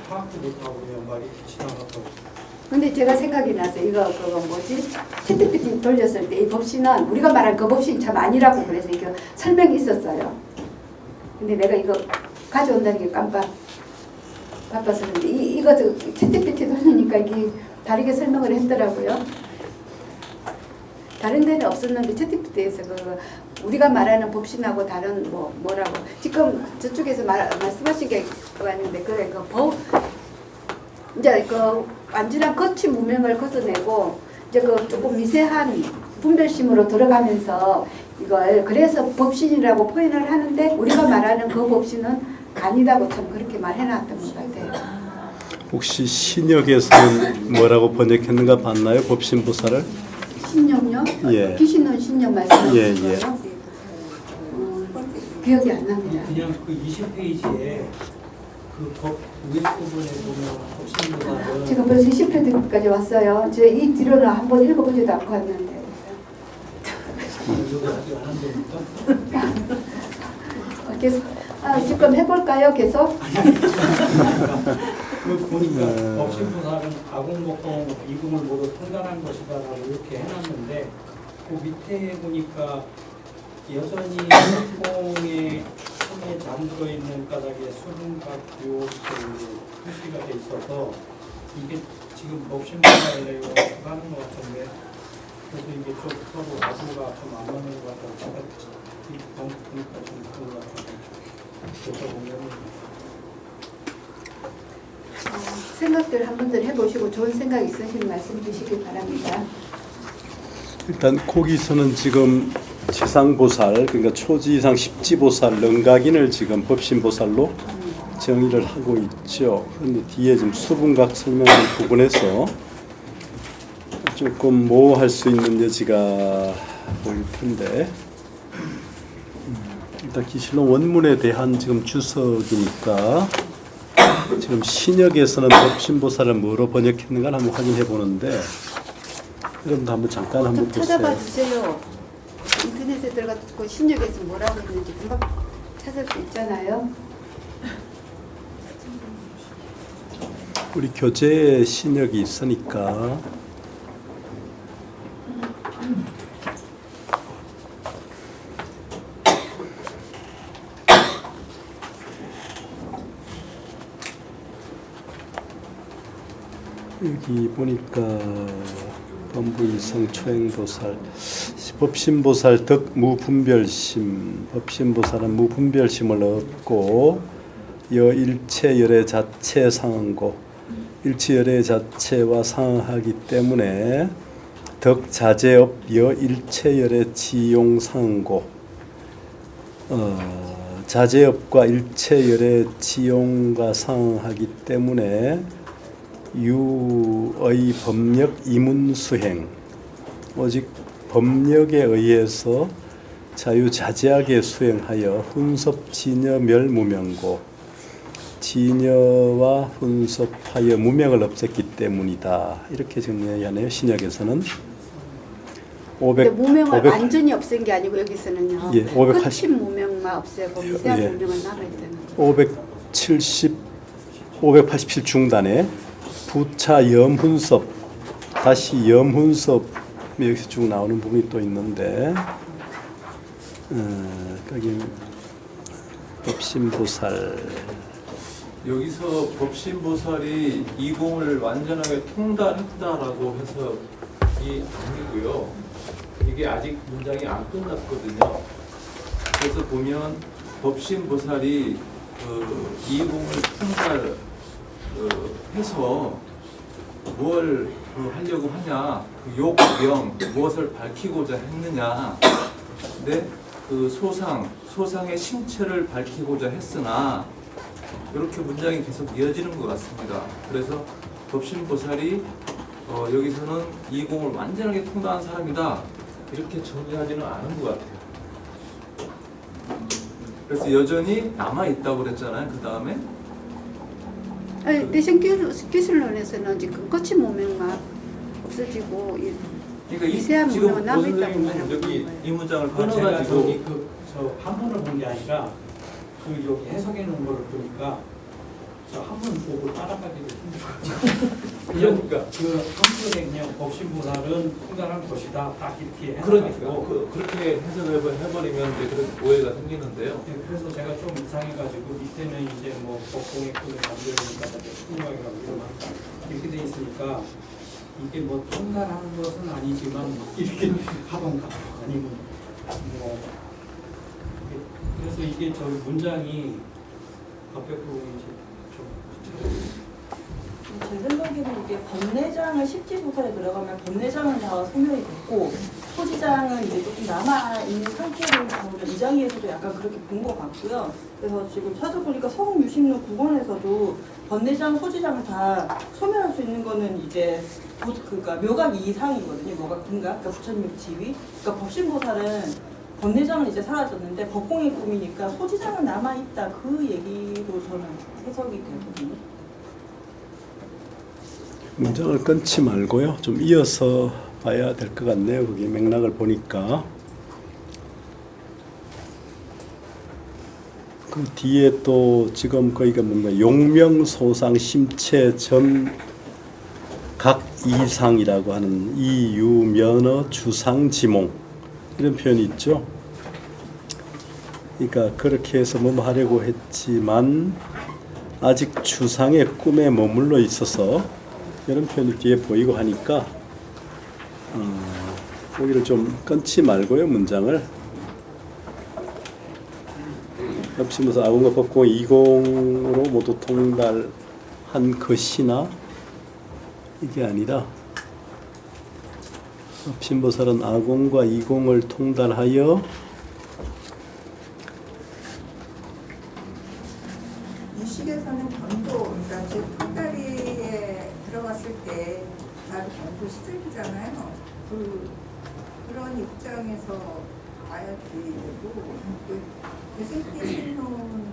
파악도 못하고 그냥 말이 지나가고. 근데 제가 생각이 나서 이거 그거 뭐지? 채팅피 돌렸을 때 이 법신은 우리가 말한 그 법신이 참 아니라고 그래서 이거 설명이 있었어요. 근데 내가 이거 가져온다는 게 바빠서 그런데 이거 채팅피 돌리니까 이게 다르게 설명을 했더라고요. 다른 데는 없었는데 채팅피에서 그 우리가 말하는 법신하고 다른 뭐라고 지금 저쪽에서 말씀하신 게 왔는데 그래 그 법 이제 그 완전한 거친 무명을 걷어내고 이제 그 조금 미세한 분별심으로 들어가면서 이걸 그래서 법신이라고 표현을 하는데 우리가 말하는 그 법신은 아니라고 참 그렇게 말해놨던 것 같아요. 혹시 신역에서는 뭐라고 번역했는가 봤나요? 법신보살을? 신령요? 예. 귀신론 신령 말씀하시는 예, 거예요? 예. 기억이 안 납니다. 그냥 그 20페이지에 그 법 위에 부분에 보면 법신보다는 지금 벌써 20회까지 왔어요. 제가 이 뒤로는 한번 읽어보지도 않고 왔는데. 이거 아직 안 한다니까. 계속 지금 해볼까요? 계속? 그 보니까 법신보살은 아공법공 이공을 모두 통달한 것이다라고 이렇게 해놨는데 그 밑에 보니까 여전히 법공의 손에 잠들어 있는 까닭에 수분각 요 표시가 돼 있어서 이게 지금 법신보살에 하는 것 같은데 그래서 이게 좀 서로 아구가 좀 안 맞는 것 같아서 제가 이 보니까 좀 그런 것 같아요. 그래서 보면 생각들 한 번들 해보시고 좋은 생각 있으시면 말씀 주시기 바랍니다. 일단 거기서는 지금 지상보살 그러니까 초지이상 십지보살 능각인을 지금 법신보살로 정의를 하고 있죠. 그런데 뒤에 지금 수분각 설명하는 부분에서 조금 모호할 수 있는 여지가 보일 텐데 일단 기실론 원문에 대한 지금 주석이니까 지금 신역에서는 법신보살을 뭐로 번역했는가 한번 확인해 보는데 여러분도 한번 잠깐 한번 좀 보세요. 찾아봐 주세요. 인터넷에 들어가서 신역에서 뭐라고 했는지 금방 찾을 수 있잖아요. 우리 교재에 신역이 있으니까 여기 보니까 범부이성 초행보살 법신보살 덕무분별심 법신보살은 무분별심을 얻고 여일체열의 자체 상응고 일체열의 자체와 상응하기 때문에 덕자재업 여일체열의 지용 상응고 자재업과 일체열의 지용과 상응하기 때문에 유의 법력 이문수행 오직 법력에 의해서 자유자재하게 수행하여 훈섭 진여 멸무명고 진여와 훈섭하여 무명을 없앴기 때문이다. 이렇게 정리하네요. 신약에서는 근데 무명을 완전히 없앤 게 아니고 여기서는요. 예, 580 끝인 무명만 없애고 미세한 예. 무명은 남아있다는 거예요. 587 중단에 부차 염훈섭 다시 염훈섭 여기서 쭉 나오는 부분이 또 있는데 거기 법신보살 여기서 법신보살이 이공을 완전하게 통달했다라고 해서 이 아니고요. 이게 아직 문장이 안 끝났거든요. 그래서 보면 법신보살이 이공을 통달해서 뭘 하려고 하냐, 욕명 무엇을 밝히고자 했느냐. 근데 그 소상의 심체를 밝히고자 했으나 이렇게 문장이 계속 이어지는 것 같습니다. 그래서 법신보살이 여기서는 이공을 완전하게 통달한 사람이다 이렇게 정리하지는 않은 것 같아요. 그래서 여전히 남아 있다고 그랬잖아요. 그 다음에 아니, 대신 기술론에서는 지금 거친 문맥만 없어지고 그러니까 미세한 지금 문맥은 남아있다고 선생님은 말하고 여기 있는 거예요. 이 문장을 제가 끊어가지고 저기 저 한문을 본 게 아니라 그 여기 해석해 놓은 거를 보니까 저 한문 보고 따라가기도 힘들거든요. 그러니까. 그 한문에 그냥 법신보살은 통달한 것이다 딱 이렇게 그러니까 해가지고 그렇게 해석을 해버리면 이제 그런 오해가 생기는데요. 네, 그래서 제가 좀 이상해가지고 밑에는 이제 뭐 법공의 꿀을 만들어니까 풍경이라고 이렇게 돼 있으니까 이게 뭐 통달하는 것은 아니지만 이렇게 하던가 아니면 뭐 그래서 이게 저 문장이 앞에 부분이 좀 제 생각에는 이게 법내장을 십지보살에 들어가면 법내장은 다 소멸이 됐고 소지장은 이제 조금 남아있는 상태로 저는 이장에서도 약간 그렇게 본 것 같고요. 그래서 지금 찾아보니까 성유식론 9권에서도 법내장, 소지장을 다 소멸할 수 있는 거는 이제 그러니까 묘각 이상이거든요. 묘각 근각, 그러니까 부처님 지위. 그러니까 법신보살은 법내장은 이제 사라졌는데 법공의 꿈이니까 소지장은 남아있다. 그 얘기로 저는 해석이 되거든요. 문장을 끊지 말고요. 좀 이어서 봐야 될 것 같네요. 거기 맥락을 보니까. 그 뒤에 또 지금 거기가 뭔가 용명소상 심체점 각 이상이라고 하는 이유면허 주상지몽 이런 표현이 있죠. 그러니까 그렇게 해서 뭐 하려고 했지만 아직 추상의 꿈에 머물러 있어서 이런 표현이 뒤에 보이고 하니까 거기를 좀 끊지 말고요. 문장을 법신보살 아공과 법공 20으로 모두 통달한 것이나 이게 아니라 법신보살은 아공과 이공을 통달하여 이 식에서는 변도, 그러니까 즉 통다리에 들어갔을 때 바로 변도 시작이잖아요. 그런 입장에서 봐야 되고 대승기신론은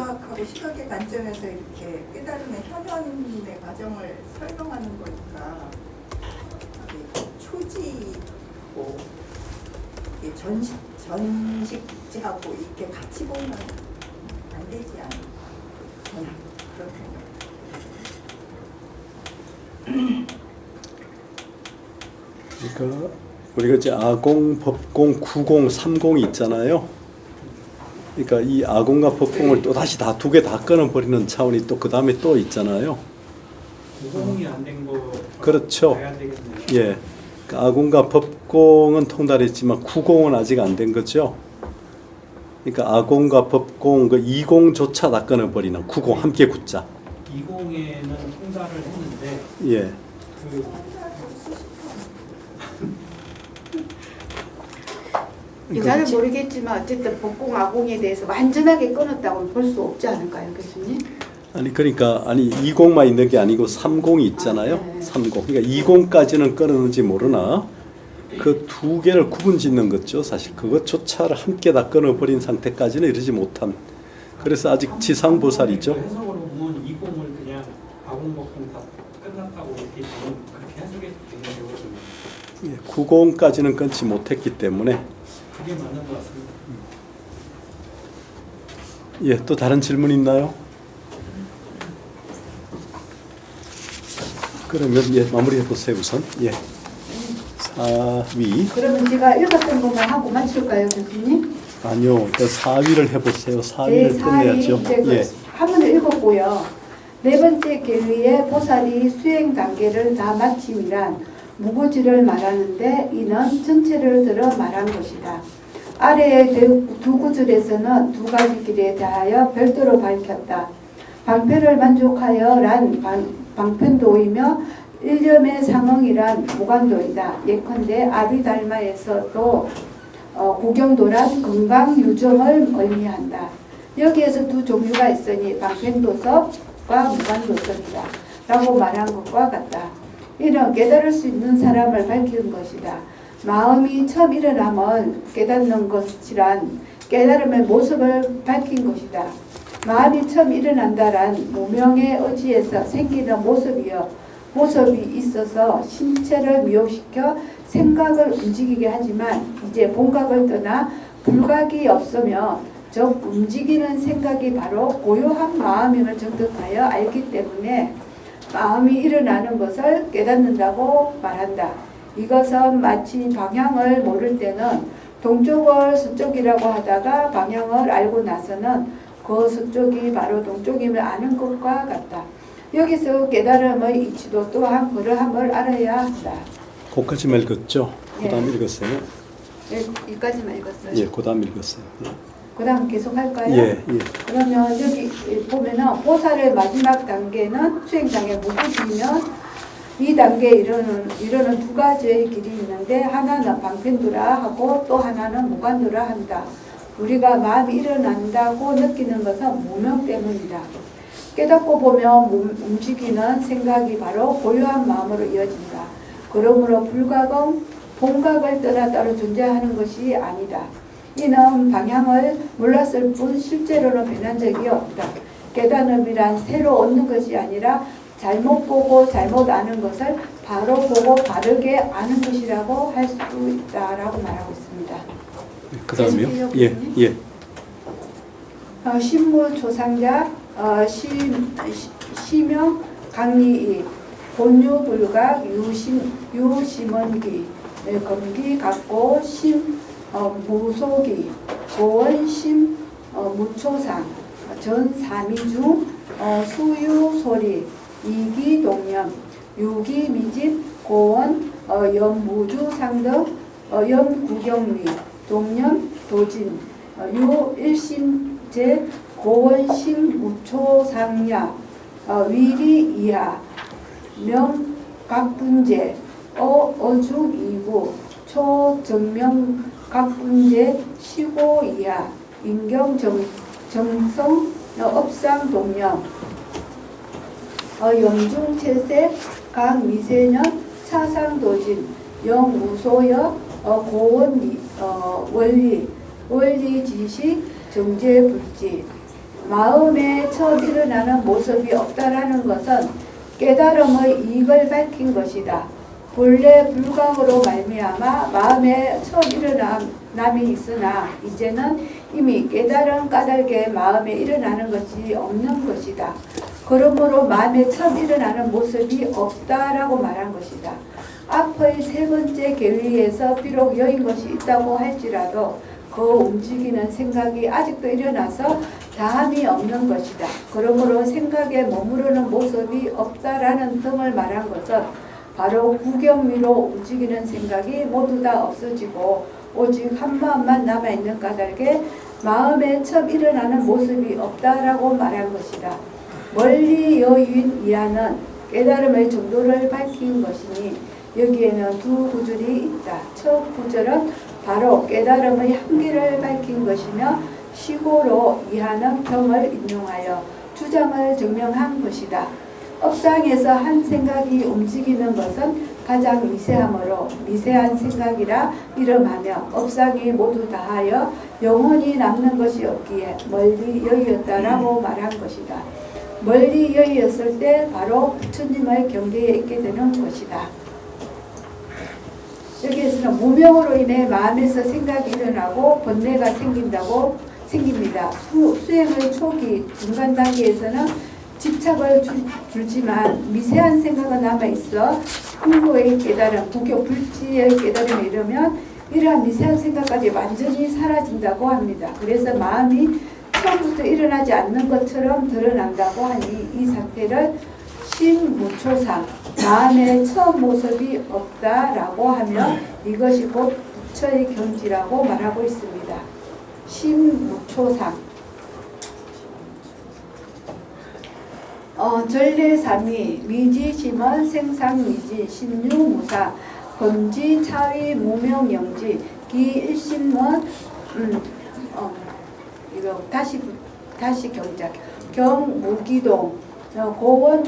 공각하고 시각의 관점에서 이렇게 깨달음의 현현의 과정을 설명하는 거니까 초지고 전식지하고 이렇게 같이 보면 안 되지 않아요. 그러니까 우리가 이제 아공, 법공, 구공, 삼공이 있잖아요. 그러니까 이 아공과 법공을 또 다시 다 두 개 다 끊어버리는 차원이 또 그 다음에 또 있잖아요. 구공이 안 된 거 그렇죠. 봐야 되겠네요. 예, 그러니까 아공과 법공은 통달했지만 구공은 아직 안 된 거죠. 그러니까 아공과 법공 그 이공조차 다 끊어버리는 구공 함께 굳자. 20에는 통달을 했는데 예. 잘 모르겠지만 어쨌든 법공 아공에 대해서 완전하게 끊었다고 볼 수 없지 않을까요, 교수님? 아니 그러니까 아니 20만 있는 게 아니고 30이 있잖아요. 네. 30. 그러니까 20까지는 끊었는지 모르나 그 두 개를 구분 짓는 거죠. 사실 그것조차를 함께 다 끊어버린 상태까지는 이르지 못한. 그래서 아직 지상보살이죠. 해석으로 보면 20을 그냥 아공법공 다 끝났다고 이렇게 보면 그렇게 해석이 되는 거거든요. 예, 90까지는 끊지 못했기 때문에. 그게 맞는 것 같습니다. 예, 또 다른 질문 있나요? 그러면 예, 마무리해 보세요 우선. 예. 4위. 그러면 제가 읽었던 것만 하고 마칠까요, 교수님? 아니요. 4위를 해보세요. 제 4위를 4위 끝내야죠. 예. 한문을 읽었고요. 네 번째 계의에 보살이 수행 단계를 다 마치미란 무고지를 말하는데 이는 전체를 들어 말한 것이다. 아래의 두 구절에서는 두 가지 길에 대하여 별도로 밝혔다. 방편을 만족하여란 방편도이며 일점의 상응이란 무관도이다. 예컨대 아비달마에서도 구경도란 건강유정을 의미한다. 여기에서 두 종류가 있으니 방편도섭과 무관도섭이다 라고 말한 것과 같다. 이는 깨달을 수 있는 사람을 밝히는 것이다. 마음이 처음 일어나면 깨닫는 것이란 깨달음의 모습을 밝힌 것이다. 마음이 처음 일어난다란 무명의 의지에서 생기는 모습이 있어서 신체를 미혹시켜 생각을 움직이게 하지만 이제 본각을 떠나 불각이 없으며 즉 움직이는 생각이 바로 고요한 마음임을 정득하여 알기 때문에 마음이 일어나는 것을 깨닫는다고 말한다. 이것은 마치 방향을 모를 때는 동쪽을 서쪽이라고 하다가 방향을 알고 나서는 그 서쪽이 바로 동쪽임을 아는 것과 같다. 여기서 깨달음의 이치도 또한 그러함을 알아야 한다. 거기까지만 읽었죠? 그 다음 예. 읽었어요? 네, 여기까지만 읽었어요. 예, 그 다음 읽었어요. 예. 그 다음 계속 할까요? 예, 예. 그러면 여기 보면은 보살의 마지막 단계는 수행장애 무구지면 이 단계에 이르는 두 가지의 길이 있는데 하나는 방편두라 하고 또 하나는 무관두라 한다. 우리가 마음이 일어난다고 느끼는 것은 무명 때문이다. 깨닫고 보면 움직이는 생각이 바로 고요한 마음으로 이어진다. 그러므로 불각은 본각을 떠나 따로 존재하는 것이 아니다. 이는 방향을 몰랐을 뿐 실제로는 변한 적이 없다. 깨달음이란 새로 얻는 것이 아니라 잘못 보고 잘못 아는 것을 바로 보고 바르게 아는 것이라고 할 수 있다라고 말하고 있습니다. 그 다음이요? 예, 예. 신무 조상자 시명 강리이 본유불각 유심원기 검기 각고 무소기 고원심 무초상 전삼이중 수유소리 이기동념 유기미집 고원 연무주상등 연구경위 동념 도진 유일심제 고원심 무초상야 위리이하 명각분제 어죽이부 초정명각분제 시고이하 인경정성 업상동념 영중체세 강미세년 차상도진 영무소여 고원 원리지식 정제불지 마음에 처음 일어나는 모습이 없다라는 것은 깨달음의 이익을 밝힌 것이다. 본래 불각으로 말미암아 마음에 처음 일어남이 있으나 이제는 이미 깨달은 까닭에 마음에 일어나는 것이 없는 것이다. 그러므로 마음에 처음 일어나는 모습이 없다라고 말한 것이다. 앞의 세 번째 계위에서 비록 여인 것이 있다고 할지라도 그 움직이는 생각이 아직도 일어나서 다함이 없는 것이다. 그러므로 생각에 머무르는 모습이 없다라는 등을 말한 것은 바로 구경미로 움직이는 생각이 모두 다 없어지고 오직 한 마음만 남아있는 까닭에 마음에 처음 일어나는 모습이 없다라고 말한 것이다. 멀리 여인 이하는 깨달음의 정도를 밝힌 것이니 여기에는 두 구절이 있다. 첫 구절은 바로 깨달음의 한계를 밝힌 것이며 시고로 이하는 경을 인용하여 주장을 증명한 것이다. 업상에서 한 생각이 움직이는 것은 가장 미세하므로 미세한 생각이라 이름하며 업상이 모두 다하여 영원히 남는 것이 없기에 멀리 여의었다라고 말한 것이다. 멀리 여의었을 때 바로 부처님의 경계에 있게 되는 것이다. 여기에서는 무명으로 인해 마음에서 생각이 일어나고 번뇌가 생깁니다. 수행의 초기 중간 단계에서는 집착을 줄지만 미세한 생각은 남아있어 흥고의 깨달음, 구교 불지의 깨달음에 이르면 이러한 미세한 생각까지 완전히 사라진다고 합니다. 그래서 마음이 처음부터 일어나지 않는 것처럼 드러난다고 하니 이 상태를 신무초상, 마음의 처음 모습이 없다라고 하며 이것이 곧 부처의 경지라고 말하고 있습니다. 신무초상. 전례삼위, 미지심원, 생상미지, 신유무사, 검지, 차위, 무명영지, 기일심원, 이거 다시 경작. 경무기동, 고원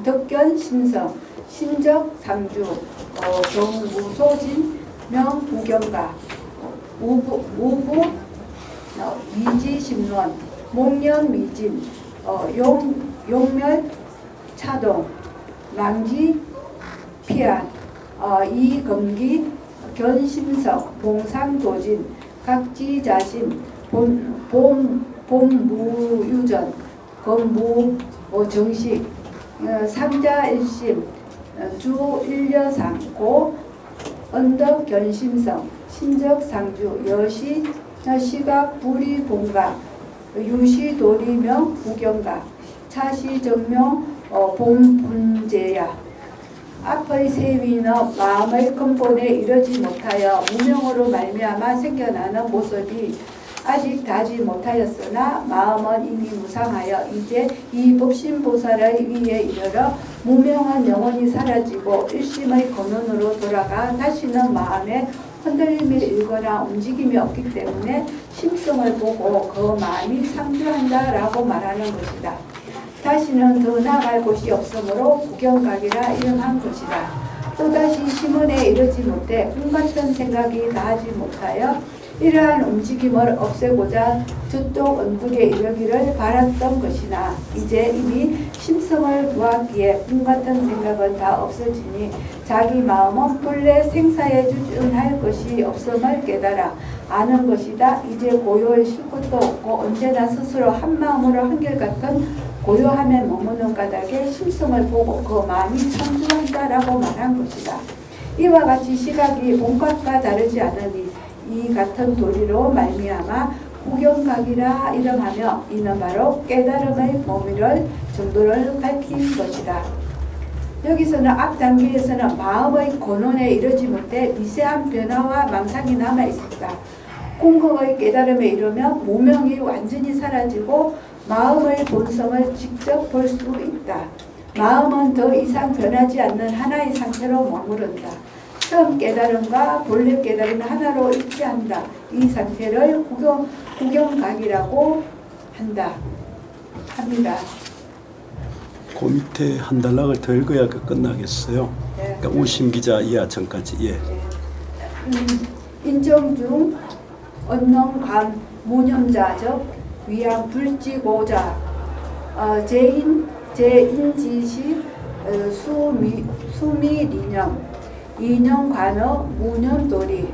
덕견 심성, 신적 상주, 경무소진 명부경가, 우부 미지심론, 목련 미진, 용멸 차동, 망지 피안, 이금기 견심석, 봉상도진, 각지자신, 봄무유전, 건무정식, 삼자일심, 주일려상, 언덕견심성, 신적상주, 여시, 시각, 부리봉각, 유시도리명, 부경각, 차시정명, 봄분제야. 앞의 세 위는 마음의 근본에 이르지 못하여 무명으로 말미암아 생겨나는 모습이 아직 다지 못하였으나 마음은 이미 무상하여 이제 이 법신보살의 위에 이르러 무명한 영혼이 사라지고 일심의 근원으로 돌아가 다시는 마음에 흔들림이 일거나 움직임이 없기 때문에 심성을 보고 그 마음이 상주한다라고 말하는 것이다. 다시는 더 나아갈 곳이 없으므로 구경각이라 이름한 것이다. 또다시 심원에 이르지 못해 꿈같은 생각이 나지 못하여 이러한 움직임을 없애고자 저쪽 언덕에 이르기를 바랐던 것이나 이제 이미 심성을 보았기에 꿈같은 생각은 다 없어지니 자기 마음은 본래 생사에 주둔할 것이 없음을 깨달아 아는 것이다. 이제 고요에 쉴 것도 없고 언제나 스스로 한 마음으로 한결같은 고요함에 머무는 까닭에 심성을 보고 그 마음이 상주한다라고 말한 것이다. 이와 같이 시각이 온갖과 다르지 않으니 이 같은 도리로 말미암아 구경각이라 이름하며 이는 바로 깨달음의 범위를 정도를 밝힌 것이다. 여기서는 앞 단계에서는 마음의 근원에 이르지 못해 미세한 변화와 망상이 남아 있었다. 공허의 깨달음에 이르면 무명이 완전히 사라지고 마음의 본성을 직접 볼 수 있다. 마음은 더 이상 변하지 않는 하나의 상태로 머무른다. 처음 깨달음과 본래 깨달음이 하나로 일치한다. 이 상태를 구경각이라고 합니다. 그 밑에 한 단락을 더 읽어야 끝나겠어요. 네. 그러니까 우심 기자 이하천까지. 예. 인정중 언능감 무념자적 위양 불지고자 제인지시 수미리념 이념관어 무념도리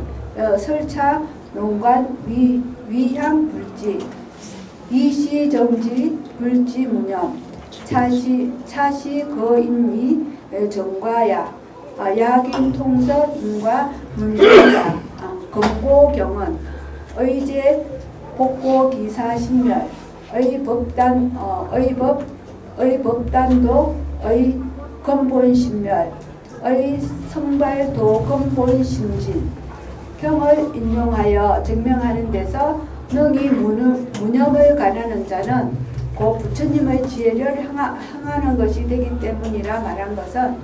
설차 농관 위향 불지 이시정지 불지무념 차시 거인미 정과야 약인통서 인과 문제야 검고경은 의제 복고기사신멸 의법단도 근본신멸 성발도 근본심진 경을 인용하여 증명하는 데서 능히 무념을 가르는 자는 곧 부처님의 지혜를 향하는 것이 되기 때문이라 말한 것은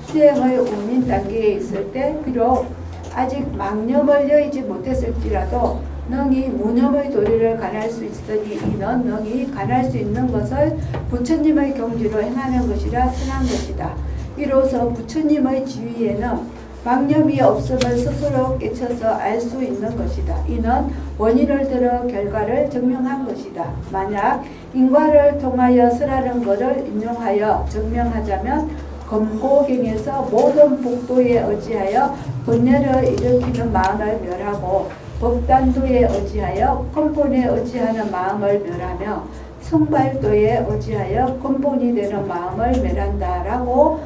수행의 운인 단계에 있을 때 비록 아직 망념을 여의지 못했을지라도 능히 무념의 도리를 관할 수 있으니 이는 능히 관할 수 있는 것을 부처님의 경지로 행하는 것이라 선한 것이다. 이로써 부처님의 지위에는 망념이 없음을 스스로 깨쳐서 알 수 있는 것이다. 이는 원인을 들어 결과를 증명한 것이다. 만약 인과를 통하여 설하는 것을 인용하여 증명하자면 검고경에서 모든 복도에 의지하여 번뇌를 일으키는 마음을 멸하고 법단도에 의지하여 근본에 의지하는 마음을 멸하며 성발도에 의지하여 근본이 되는 마음을 멸한다라고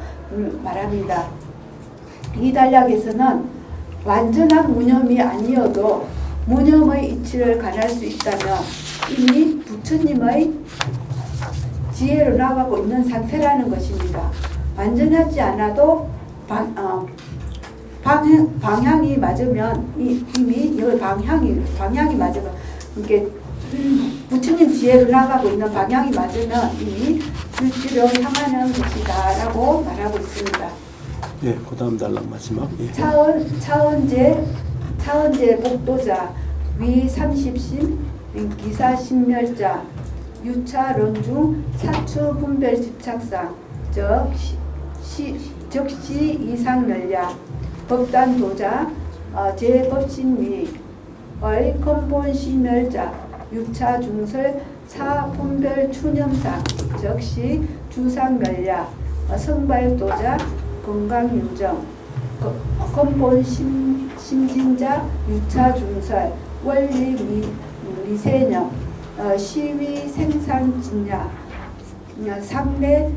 말합니다. 이 단락에서는 완전한 무념이 아니어도 무념의 이치를 관할 수 있다면 이미 부처님의 지혜로 나가고 있는 상태라는 것입니다. 완전하지 않아도 방향이 맞으면 이미 이 방향이 맞으면 이게 부처님 지혜로 나가고 있는 방향이 맞으면 이미 불지로 향하는 것이다라고 말하고 있습니다. 예, 그 다음 단락 마지막. 예. 차원제 복도자 위 30심 기사신멸자 유차론중 사추분별 집착상 즉 적시 이상연략 법단 도자 제법신위의 근본 신멸자 6차 중설 사분별 추념상 적시 주상멸약 성발도자 건강유정 근본 심진자 6차 중설 원리 미세념 시위 생산진야 상대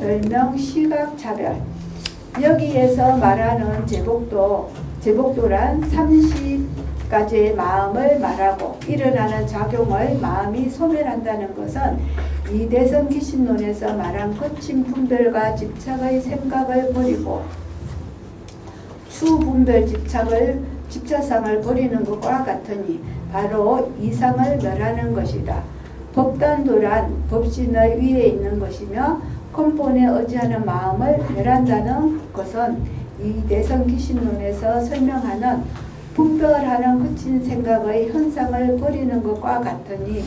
별명 시각차별. 여기에서 말하는 제복도란 30가지의 마음을 말하고 일어나는 작용을 마음이 소멸한다는 것은 이대성 기신론에서 말한 거친 분별과 집착의 생각을 버리고 추분별 집착상을 버리는 것과 같으니 바로 이상을 멸하는 것이다. 법단도란 법신의 위에 있는 것이며 근본에 의지하는 마음을 멸한다는 것은 이 대성기신론에서 설명하는 분별하는 거친 생각의 현상을 버리는 것과 같으니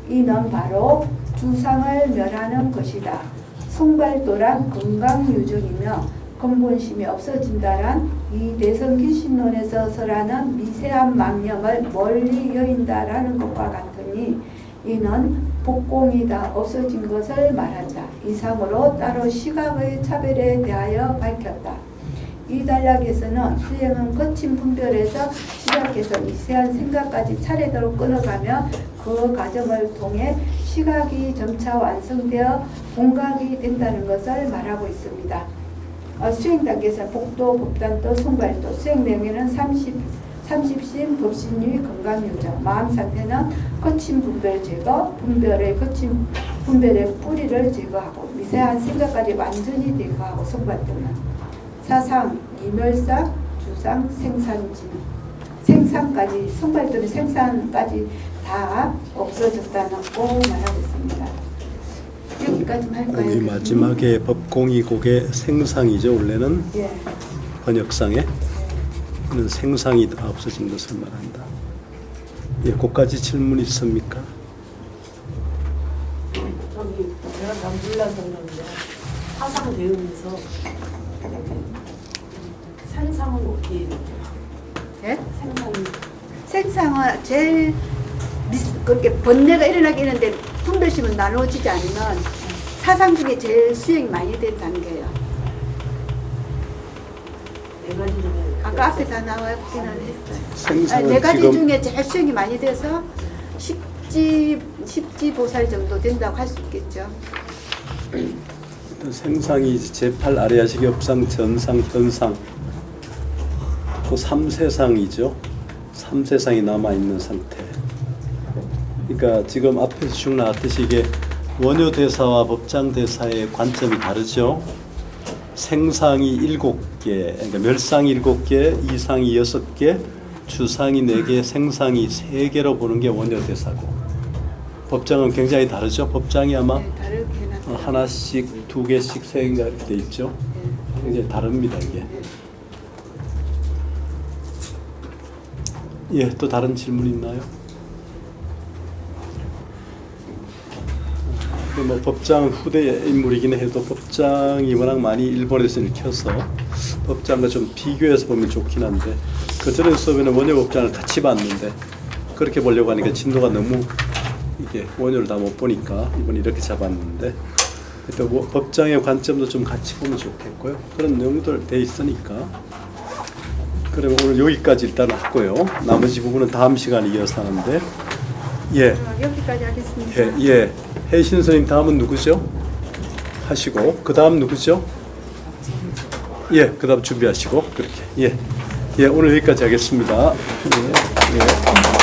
이는 바로 주상을 멸하는 것이다. 성발도란 건강유정이며 근본심이 없어진다란 이 대성기신론에서 설하는 미세한 망념을 멀리 여인다라는 것과 같으니 이는 복공이 다 없어진 것을 말한다. 이상으로 따로 시각의 차별에 대하여 밝혔다. 이 단락에서는 수행은 거친 분별에서 시작해서 미세한 생각까지 차례대로 끊어가며 그 과정을 통해 시각이 점차 완성되어 공각이 된다는 것을 말하고 있습니다. 수행 단계에서 복도, 법단도, 성발도, 수행 내용에는 30신, 법신유의 건강유정, 마음 상태는 거친 분별 제거, 거친 분별의 뿌리를 제거하고 미세한 생각까지 완전히 제거하고 성발도는 사상, 이멸상, 주상, 생산까지 성발도는 생산까지 다 없어졌다고 말하고 있습니다. 여기까지 할까요? 여기 마지막에 법공이곡의 생상이죠. 원래는 예. 번역상에 는 생상이 다 없어진 것을 말한다. 예, 그까지 질문 있습니까? 저기 제가 잘 몰랐었는데 화상 배우면서 생상은 어떻게 이렇게? 예? 생상은 제일 그렇게 번뇌가 일어나게 있는데 분별심은 나누어지지 않으면 사상 중에 제일 수행이 많이 된 단계예요. 네 가지 중에 아까 앞에 다 나와 있기는 했어요. 생상은 네 가지 지금 중에 제일 수행이 많이 돼서 십지보살 정도 된다고 할 수 있겠죠. 일단 생상이 제8 아리아식 협상, 전상, 현상, 또 3세상이죠. 3세상이 남아있는 상태. 그러니까 지금 앞에서 쭉 나왔듯이 이게 원효대사와 법장대사의 관점이 다르죠. 생상이 7개, 그러니까 멸상이 7개, 이상이 6개, 주상이 4개, 생상이 3개로 보는 게 원효대사고, 법장은 굉장히 다르죠. 법장이 아마 하나씩, 2개씩, 3개인가 이렇게 돼 있죠. 굉장히 다릅니다, 이게. 예, 또 다른 질문 있나요? 뭐 법장 후대 인물이긴 해도 법장이 워낙 많이 일본에서 읽혀서 법장과 좀 비교해서 보면 좋긴 한데, 그전에 수업에는 원효 법장을 같이 봤는데 그렇게 보려고 하니까 진도가 너무 이게 원효를 다 못 보니까 이번에 이렇게 잡았는데, 또 법장의 관점도 좀 같이 보면 좋겠고요. 그런 내용들 돼 있으니까. 그러면 오늘 여기까지 일단 하고요. 나머지 부분은 다음 시간에 이어서 하는데, 예. 여기까지 하겠습니다. 예. 혜신 선생님 다음은 누구죠? 하시고, 그 다음 누구죠? 예, 그 다음 준비하시고 그렇게. 예, 오늘 여기까지 하겠습니다. 예.